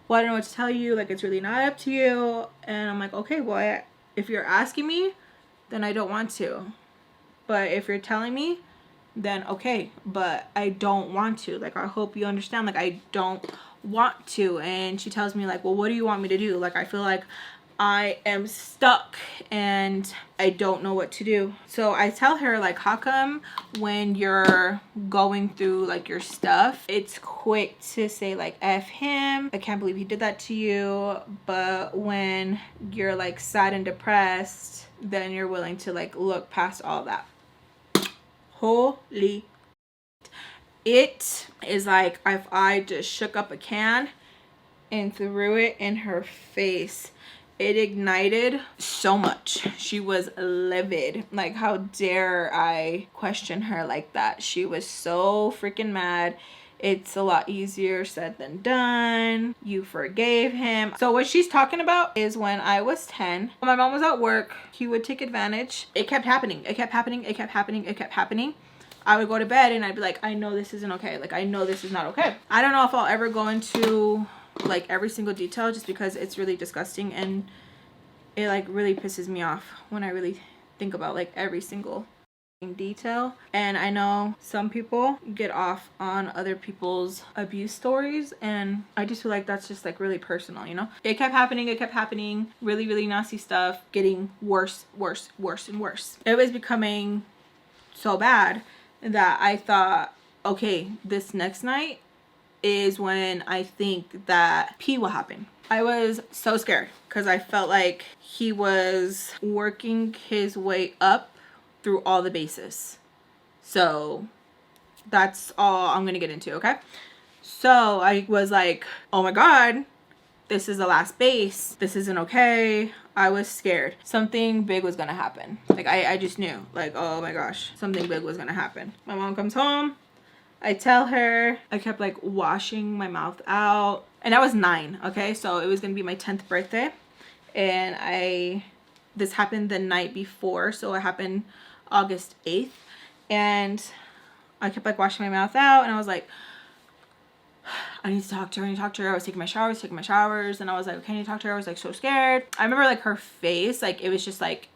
Well, I don't know what to tell you. Like, it's really not up to you. And I'm like, okay, well, if you're asking me, then I don't want to. But if you're telling me, then okay. But I don't want to. Like, I hope you understand. Like, I don't want to. And she tells me, like, well, what do you want me to do? Like, I feel like I am stuck and I don't know what to do. So I tell her, like, how come when you're going through like your stuff, it's quick to say like, F him, I can't believe he did that to you, but when you're like sad and depressed, then you're willing to like look past all that. Holy, it is like if I just shook up a can and threw it in her face. It ignited so much. She was livid. Like, how dare I question her like that? She was so freaking mad. It's a lot easier said than done. You forgave him. So what she's talking about is when I was 10, when my mom was at work, he would take advantage. It kept happening. It kept happening. It kept happening. It kept happening. I would go to bed and I'd be like, I know this isn't okay. Like, I know this is not okay. I don't know if I'll ever go into like every single detail, just because it's really disgusting, and it like really pisses me off when I really think about like every single detail. And I know some people get off on other people's abuse stories, and I just feel like that's just like really personal, you know. It kept happening, really nasty stuff, getting worse and worse. It was becoming so bad that I thought, okay, this next night is when I think that P will happen. I was so scared because I felt like he was working his way up through all the bases. So that's all I'm gonna get into, okay? So I was like, oh my god, this is the last base. This isn't okay. I was scared. Something big was gonna happen. Like I just knew, like, oh my gosh, something big was gonna happen. My mom comes home. I tell her. I kept like washing my mouth out. And I was 9, okay? So it was gonna be my 10th birthday. And this happened the night before. So it happened August 8th. And I kept like washing my mouth out. And I was like, I need to talk to her. I was taking my showers. And I was like, okay, I need to talk to her. I was like so scared. I remember like her face. Like it was just like,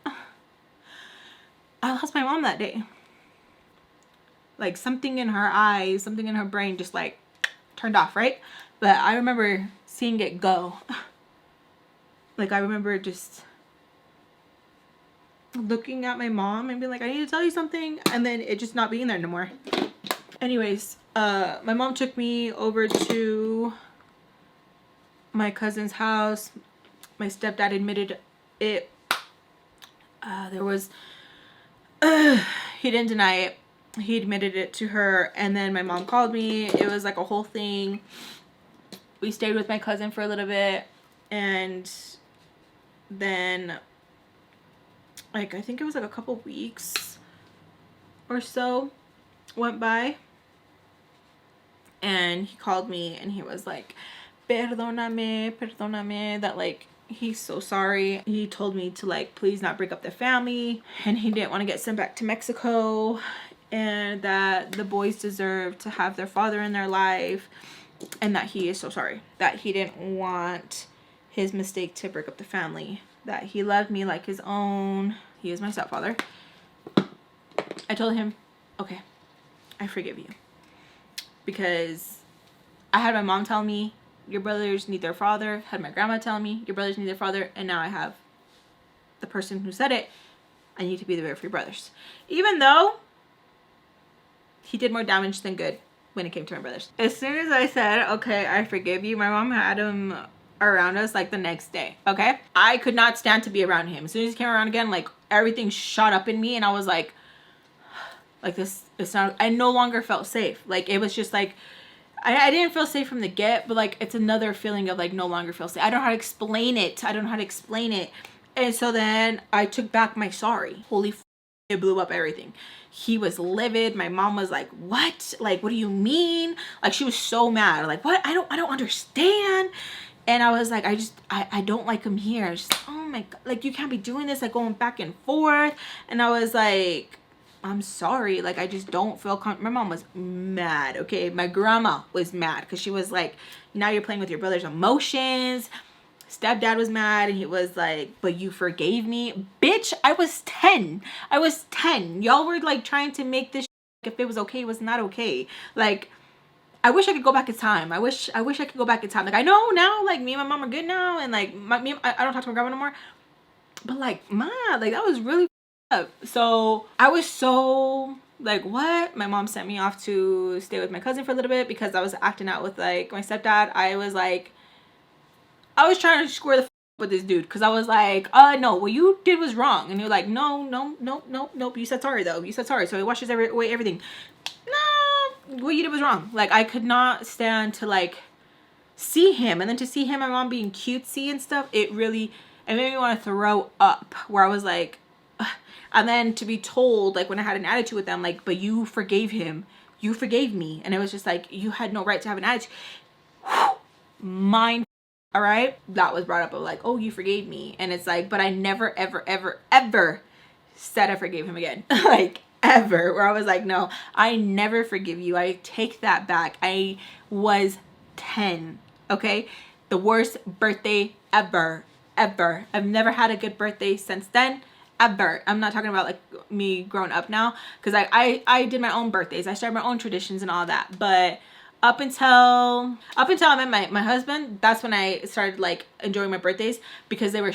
I lost my mom that day. Like something in her eyes, something in her brain just like turned off, right? But I remember seeing it go. Like I remember just looking at my mom and being like, I need to tell you something, and then it just not being there no more. Anyways, my mom took me over to my cousin's house. My stepdad admitted it. There was he didn't deny it. He admitted it to her, and then my mom called me. It was like a whole thing. We stayed with my cousin for a little bit, and then like I think it was like a couple weeks or so went by, and he called me and he was like, perdóname, that like he's so sorry. He told me to like please not break up the family, and he didn't want to get sent back to Mexico, and that the boys deserve to have their father in their life, and that he is so sorry, that he didn't want his mistake to break up the family, that he loved me like his own. He is my stepfather. I told him, okay, I forgive you, because I had my mom tell me your brothers need their father, had my grandma tell me your brothers need their father, and now I have the person who said it. I need to be there for your brothers, even though he did more damage than good when it came to my brothers. As soon as I said, okay, I forgive you, my mom had him around us like the next day, okay? I could not stand to be around him. As soon as he came around again, like everything shot up in me, and I was like this, it's not, I no longer felt safe. Like it was just like, I didn't feel safe from the get, but like it's another feeling of like no longer feel safe. I don't know how to explain it. And so then I took back my sorry. Holy f, it blew up everything. He was livid. My mom was like, what? Like, what do you mean? Like, she was so mad. Like, what? I don't understand. And I was like, I don't like him here. I was just, oh my God, like, you can't be doing this, like going back and forth. And I was like, I'm sorry. Like, I just don't feel comfortable. My mom was mad, okay? My grandma was mad because she was like, now you're playing with your brother's emotions. Stepdad was mad, and he was like, but you forgave me? Bitch, I was 10. Y'all were like trying to make this if it was okay, it was not okay. Like, I wish I could go back in time. I wish I could go back in time. Like, I know now, like, me and my mom are good now, and like I don't talk to my grandma no more. But like, ma, like that was really up. So I was so like, what? My mom sent me off to stay with my cousin for a little bit because I was acting out with like my stepdad. I was trying to square the with this dude because I was like, no, what you did was wrong. And you're like, nope, you said sorry though. You said sorry, so it washes away everything. No, what you did was wrong. Like, I could not stand to like see him, and then to see him, my mom being cutesy and stuff, it made me want to throw up, where I was like, ugh. And then to be told, like, when I had an attitude with them, like, but you forgave him, you forgave me, and it was just like, you had no right to have an attitude. Mind. All right, that was brought up of like, oh, you forgave me, and it's like, but I never ever said I forgave him again. Like, ever. Where I was like, no, I never forgive you. I take that back. I was 10, okay? The worst birthday ever. I've never had a good birthday since then, ever. I'm not talking about like me growing up now, because I did my own birthdays. I started my own traditions and all that. But up until I met my husband, that's when I started like enjoying my birthdays, because they were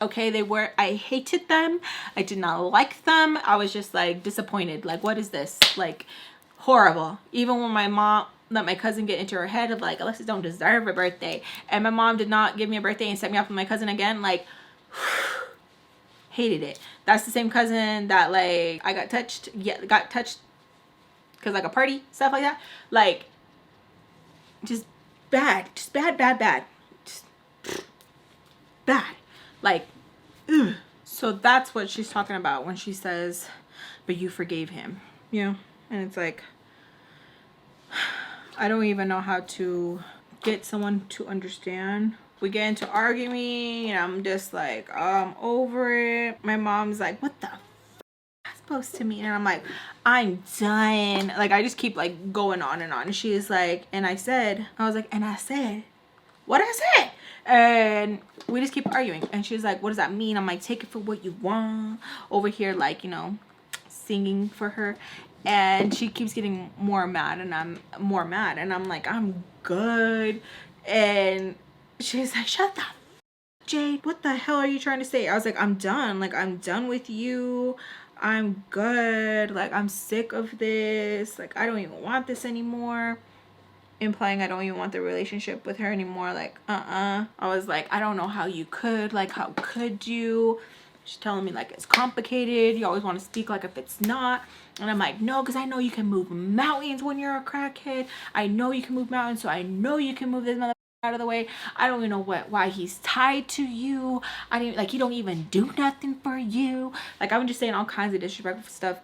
okay. They were, I hated them. I did not like them. I was just like disappointed. Like, what is this? Like, horrible. Even when my mom let my cousin get into her head of like, Alexis don't deserve a birthday, and my mom did not give me a birthday and set me up with my cousin again, like hated it. That's the same cousin that like I got touched because like a party, stuff like that. Like, just bad, just bad, just bad. Like, ugh. So that's what she's talking about when she says, but you forgave him, you know? And it's like, I don't even know how to get someone to understand. We get into arguing and I'm just like, I'm over it. My mom's like, what the that's supposed to mean? And I'm like, I'm done. Like, I just keep like going on and on. And she's like, and I said, what did I say? And we just keep arguing. And she's like, what does that mean? I'm like, take it for what you want. Over here, like, you know, singing for her. And she keeps getting more mad, and I'm more mad. And I'm like, I'm good. And she's like, shut the Jade, what the hell are you trying to say? I was like, I'm done. Like, I'm done with you. I'm good. Like, I'm sick of this. Like, I don't even want this anymore. Implying I don't even want the relationship with her anymore. Like, I was like, I don't know how you could. Like, how could you? She's telling me like it's complicated. You always want to speak like if it's not. And I'm like, no, because I know you can move mountains when you're a crackhead. I know you can move mountains, so I know you can move this mother out of the way. I don't even know why he's tied to you. I didn't like, he don't even do nothing for you. Like, I'm just saying all kinds of disrespectful stuff.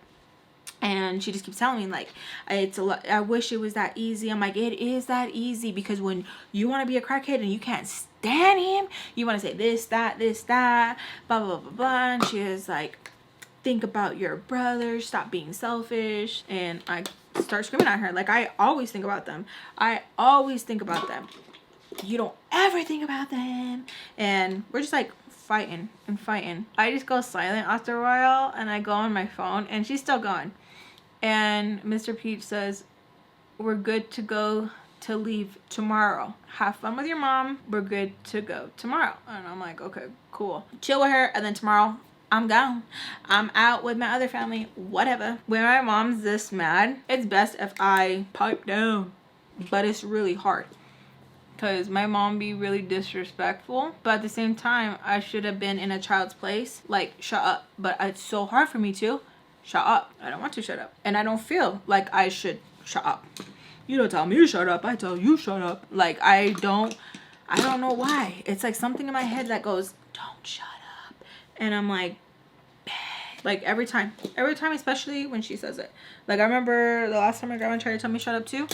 And she just keeps telling me like, it's a lot. I wish it was that easy. I'm like, it is that easy, because when you want to be a crackhead and you can't stand him, you want to say this, that, blah, blah, blah, blah. And she is like, think about your brother, stop being selfish. And I start screaming at her. Like, I always think about them. You don't ever think about them. And we're just like fighting. I just go silent after a while, and I go on my phone, and she's still going. And Mr. Peach says, we're good to go to leave tomorrow. Have fun with your mom. We're good to go tomorrow. And I'm like, okay, cool. Chill with her, and then tomorrow I'm gone. I'm out with my other family, whatever. When my mom's this mad, it's best if I pipe down. But it's really hard, because my mom be really disrespectful. But at the same time, I should have been in a child's place. Like, shut up. But it's so hard for me to shut up. I don't want to shut up. And I don't feel like I should shut up. You don't tell me to shut up, I tell you shut up. Like, I don't know why. It's like something in my head that goes, don't shut up. And I'm like, like every time, especially when she says it. Like, I remember the last time my grandma tried to tell me shut up too,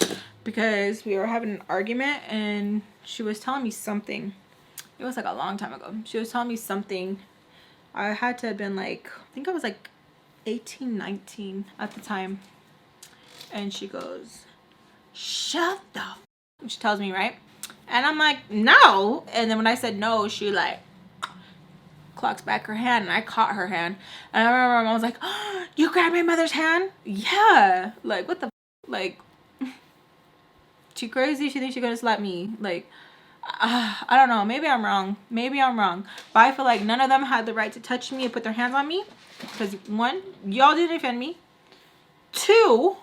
because we were having an argument and she was telling me something. It was like a long time ago. She was telling me something. I had to have been like, I think I was like 18, 19 at the time. And she goes, shut the f. And she tells me, right? And I'm like, no. And then when I said no, she like clocks back her hand, and I caught her hand. And I remember my mom was like, oh, you grabbed my mother's hand? Yeah. Like, what the f? Like, she crazy? She thinks she's gonna slap me? Like, I don't know. Maybe I'm wrong. But I feel like none of them had the right to touch me and put their hands on me. Because one, y'all didn't defend me. Two,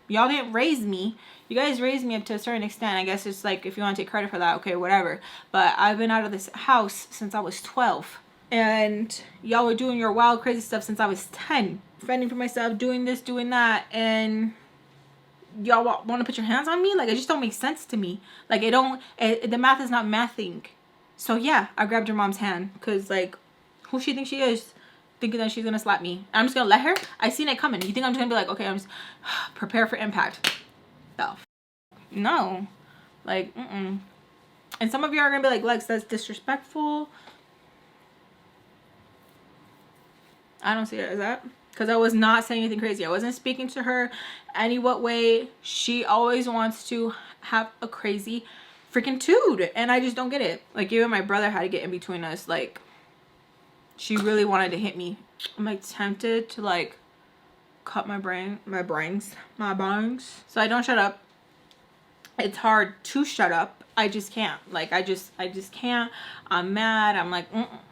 y'all didn't raise me. You guys raised me up to a certain extent. I guess it's like, if you want to take credit for that, okay, whatever. But I've been out of this house since I was 12. And y'all were doing your wild, crazy stuff since I was 10. Fending for myself, doing this, doing that. And y'all want to put your hands on me? Like, it just don't make sense to me. Like, the math is not mathing. So yeah, I grabbed your mom's hand. Because, like, who she thinks she is? Thinking that she's gonna slap me. I'm just gonna let her? I seen it coming. You think I'm just gonna be like, okay, I'm just prepare for impact? No. Like, And some of you are gonna be like, Lex, that's disrespectful. I don't see it as that. Because I was not saying anything crazy. I wasn't speaking to her any what way. She always wants to have a crazy freaking tude. And I just don't get it. Like, even my brother had to get in between us. Like, she really wanted to hit me I'm like tempted to like cut my bangs. So I don't shut up. It's hard to shut up. I just can't. Like I just can't. I'm mad. I'm like,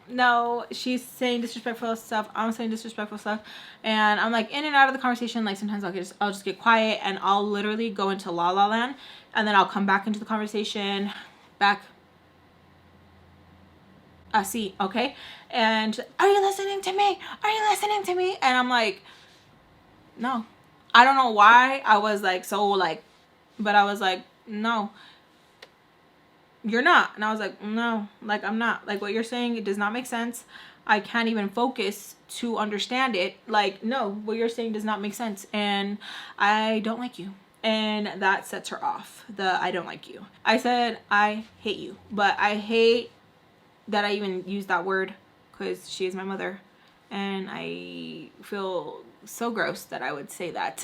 no, she's saying disrespectful stuff. I'm saying disrespectful stuff, and I'm like in and out of the conversation. Like sometimes I'll just get quiet and I'll literally go into la la land, and then I'll come back into the conversation, back. See, okay, and are you listening to me? Are you listening to me? And I'm like, no. I don't know why I was like so like, but I was like, no, you're not. And I was like, no, like I'm not. Like what you're saying, it does not make sense. I can't even focus to understand it. Like, no, what you're saying does not make sense, and I don't like you. And that sets her off. I don't like you. I said I hate you, but I hate that I even use that word because she is my mother, and I feel so gross that I would say that.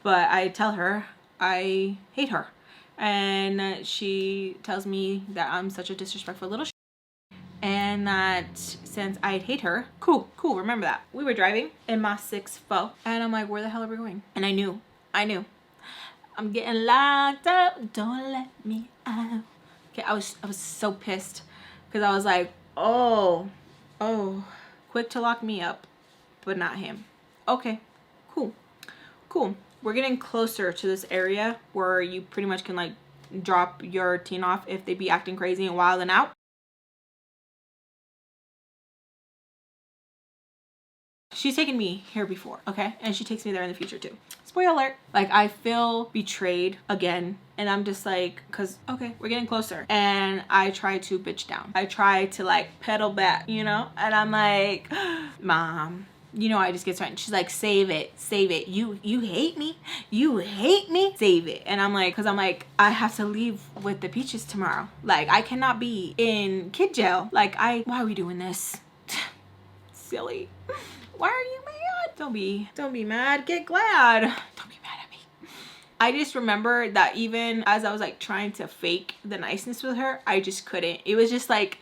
But I tell her I hate her, and she tells me that I'm such a disrespectful little and that since I hate her, cool, remember that. We were driving in my 6'4", and I'm like, where the hell are we going? And I knew I'm getting locked up, don't let me out. Okay, I was so pissed because I was like, oh, quick to lock me up, but not him. Okay, cool. We're getting closer to this area where you pretty much can like drop your teen off if they be acting crazy and wilding out. She's taken me here before, okay? And she takes me there in the future too. Spoiler alert. Like, I feel betrayed again. And I'm just like, cause, okay, we're getting closer. And I try to bitch down. I try to like pedal back, you know? And I'm like, Mom, you know, I just get threatened. She's like, save it. You hate me. Save it. And I'm like, cause I'm like, I have to leave with the peaches tomorrow. Like, I cannot be in kid jail. Like, why are we doing this? Silly. Why are you mad? Don't be mad. Get glad. Don't be mad at me. I just remember that even as I was like trying to fake the niceness with her, I just couldn't. It was just like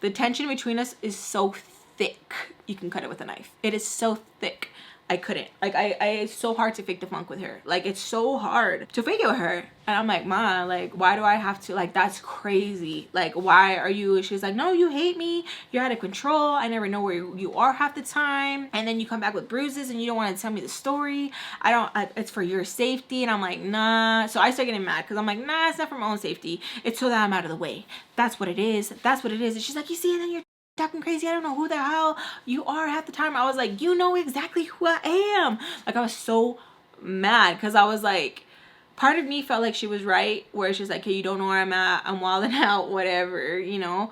the tension between us is so thick. You can cut it with a knife. It is so thick. I couldn't. Like it's so hard to fake the funk with her. Like it's so hard to fake it with her. And I'm like, Ma, like why do I have to? Like that's crazy. Like why are you? She's like, no, you hate me. You're out of control. I never know where you are half the time. And then you come back with bruises and you don't want to tell me the story. It's for your safety. And I'm like, nah. So I start getting mad because I'm like, nah, it's not for my own safety. It's so that I'm out of the way. That's what it is. And she's like, you see, and then you're talking crazy. I don't know who the hell you are half the time. I was like, you know exactly who I am. Like I was so mad because I was like, part of me felt like she was right, where she's like, hey, you don't know where I'm at, I'm wilding out, whatever, you know.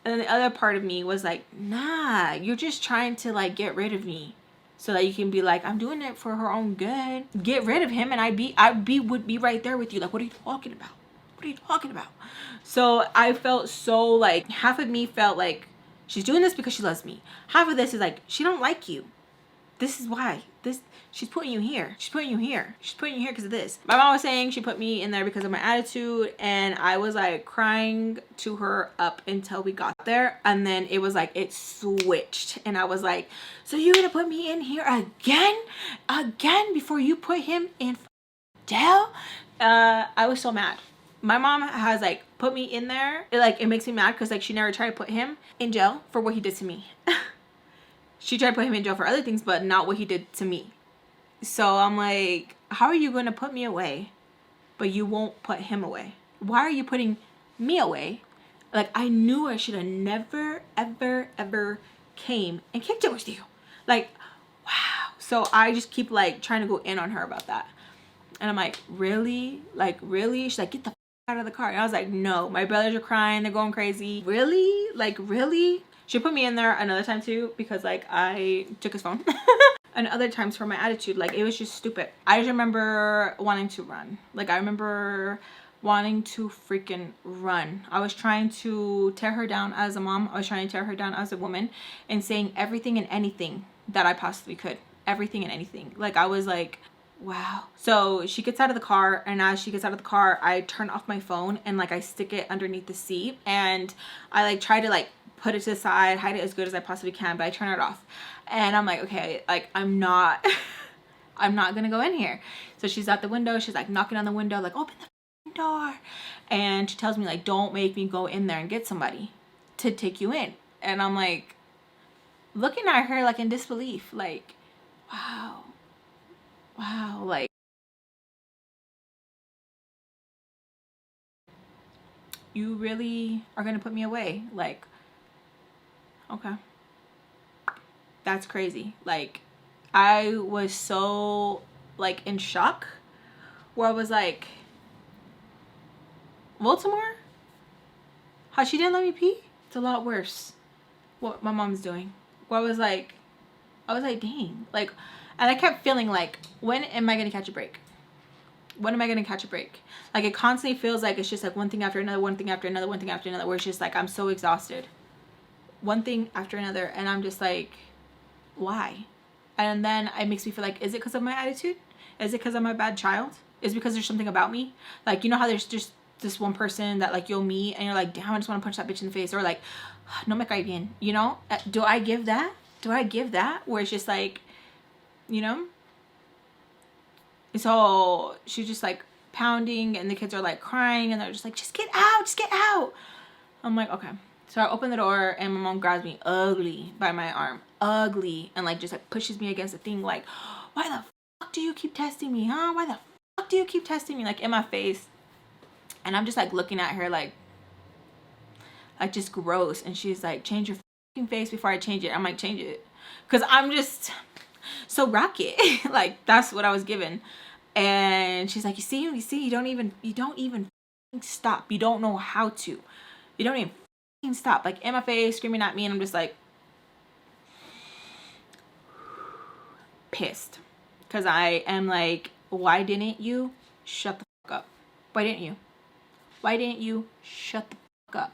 And then the other part of me was like, nah, you're just trying to like get rid of me so that you can be like, I'm doing it for her own good. Get rid of him and would be right there with you. Like, what are you talking about? So I felt so like, half of me felt like she's doing this because she loves me. Half of this is like, she don't like you. This is why. She's putting you here. She's putting you here because of this. My mom was saying she put me in there because of my attitude, and I was like crying to her up until we got there, and then it was like it switched, and I was like, so you're gonna put me in here again before you put him in jail? I was so mad. My mom has like put me in there. It makes me mad because like she never tried to put him in jail for what he did to me. She tried to put him in jail for other things, but not what he did to me. So I'm like, how are you going to put me away, but you won't put him away? Why are you putting me away? Like, I knew I should have never, ever came and kicked it with you. Like, wow. So I just keep like trying to go in on her about that. And I'm like, really? Like, really? She's like, get the out of the car. And I was like, no, my brothers are crying. They're going crazy. Really? Like, really? She put me in there another time too because like I took his phone. And other times for my attitude, like it was just stupid. I just remember wanting to run. Like I remember wanting to freaking run. I was trying to tear her down as a mom. I was trying to tear her down as a woman and saying everything and anything that I possibly could. Everything and anything. Like I was like, wow. So she gets out of the car, and as she gets out of the car, I turn off my phone and like I stick it underneath the seat, and I like try to like put it to the side, hide it as good as I possibly can, but I turn it off. And I'm like, okay, like I'm not I'm not gonna go in here. So she's at the window, she's like knocking on the window, like open the door. And she tells me like, don't make me go in there and get somebody to take you in. And I'm like looking at her like in disbelief, like, wow, like you really are gonna put me away? Like, okay, that's crazy. Like, I was so like in shock, where I was like, Baltimore? How she didn't let me pee? It's a lot worse what my mom's doing. Where I was like, dang. Like, and I kept feeling like, when am I gonna catch a break? When am I gonna catch a break? Like, it constantly feels like it's just like one thing after another, one thing after another, one thing after another, where it's just like I'm so exhausted. One thing after another, and I'm just like, why? And then it makes me feel like, is it because of my attitude? Is it because I'm a bad child? Is it because there's something about me? Like, you know how there's just this one person that like you'll meet and you're like, damn, I just want to punch that bitch in the face, or like, no me cae bien, you know? Do I give that? Do I give that? Where it's just like, you know? So she's just like pounding and the kids are like crying and they're just like, just get out, just get out. I'm like, okay. So I open the door and my mom grabs me ugly by my arm, ugly, and like just like pushes me against the thing, like, why the fuck do you keep testing me, huh? Why the fuck do you keep testing me? Like in my face. And I'm just like looking at her like just gross. And she's like, change your fucking face before I change it. I'm like, change it. Cause I'm just so rocket. Like that's what I was given. And she's like, you see, you don't even stop. You don't know how to. You don't even stop. Like in my face, screaming at me. And I'm just like pissed. Cause I am like, why didn't you shut the fuck up? Why didn't you? Why didn't you shut the fuck up?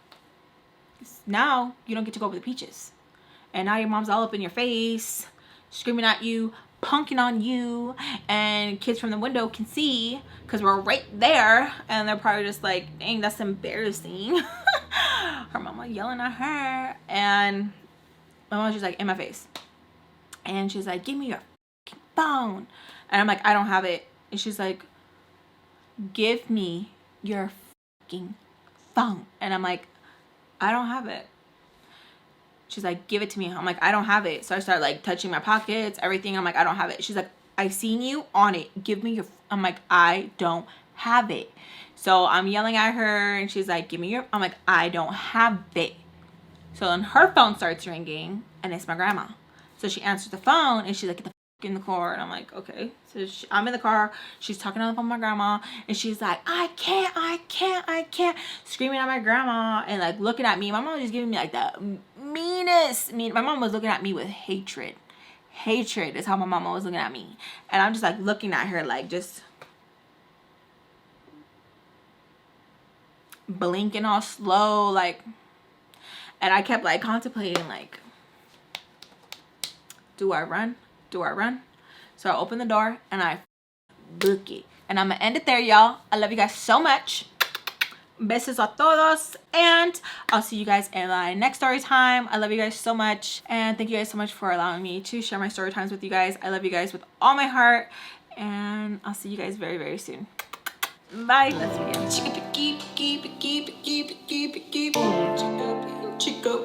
Now you don't get to go over the peaches. And now your mom's all up in your face, screaming at you, punking on you, and kids from the window can see because we're right there. And they're probably just like, dang, that's embarrassing. Her mama yelling at her. And my mom's just like in my face. And she's like, give me your fucking phone. And I'm like, I don't have it. And she's like, give me your phone. And I'm like, I don't have it. She's like, give it to me. I'm like, I don't have it. So I start like touching my pockets, everything. I'm like, I don't have it. She's like, I've seen you on it. Give me your, I'm like, I don't have it. So I'm yelling at her and she's like, give me your, I'm like, I don't have it. So then her phone starts ringing and it's my grandma. So she answers the phone and she's like, get the fuck in the car. And I'm like, okay. So I'm in the car. She's talking on the phone with my grandma and she's like, I can't. Screaming at my grandma and like looking at me. My mom was just giving me like the meanest. My mom was looking at me with hatred. Hatred is how my mama was looking at me. And I'm just like looking at her like just blinking all slow, like, and I kept like contemplating like, do I run? So I open the door and I book it. And I'm gonna end it there, y'all. I love you guys so much. Besos a todos. And I'll see you guys in my next story time. I love you guys so much. And thank you guys so much for allowing me to share my story times with you guys. I love you guys with all my heart. And I'll see you guys very, very soon. Bye. Let's begin. Chico,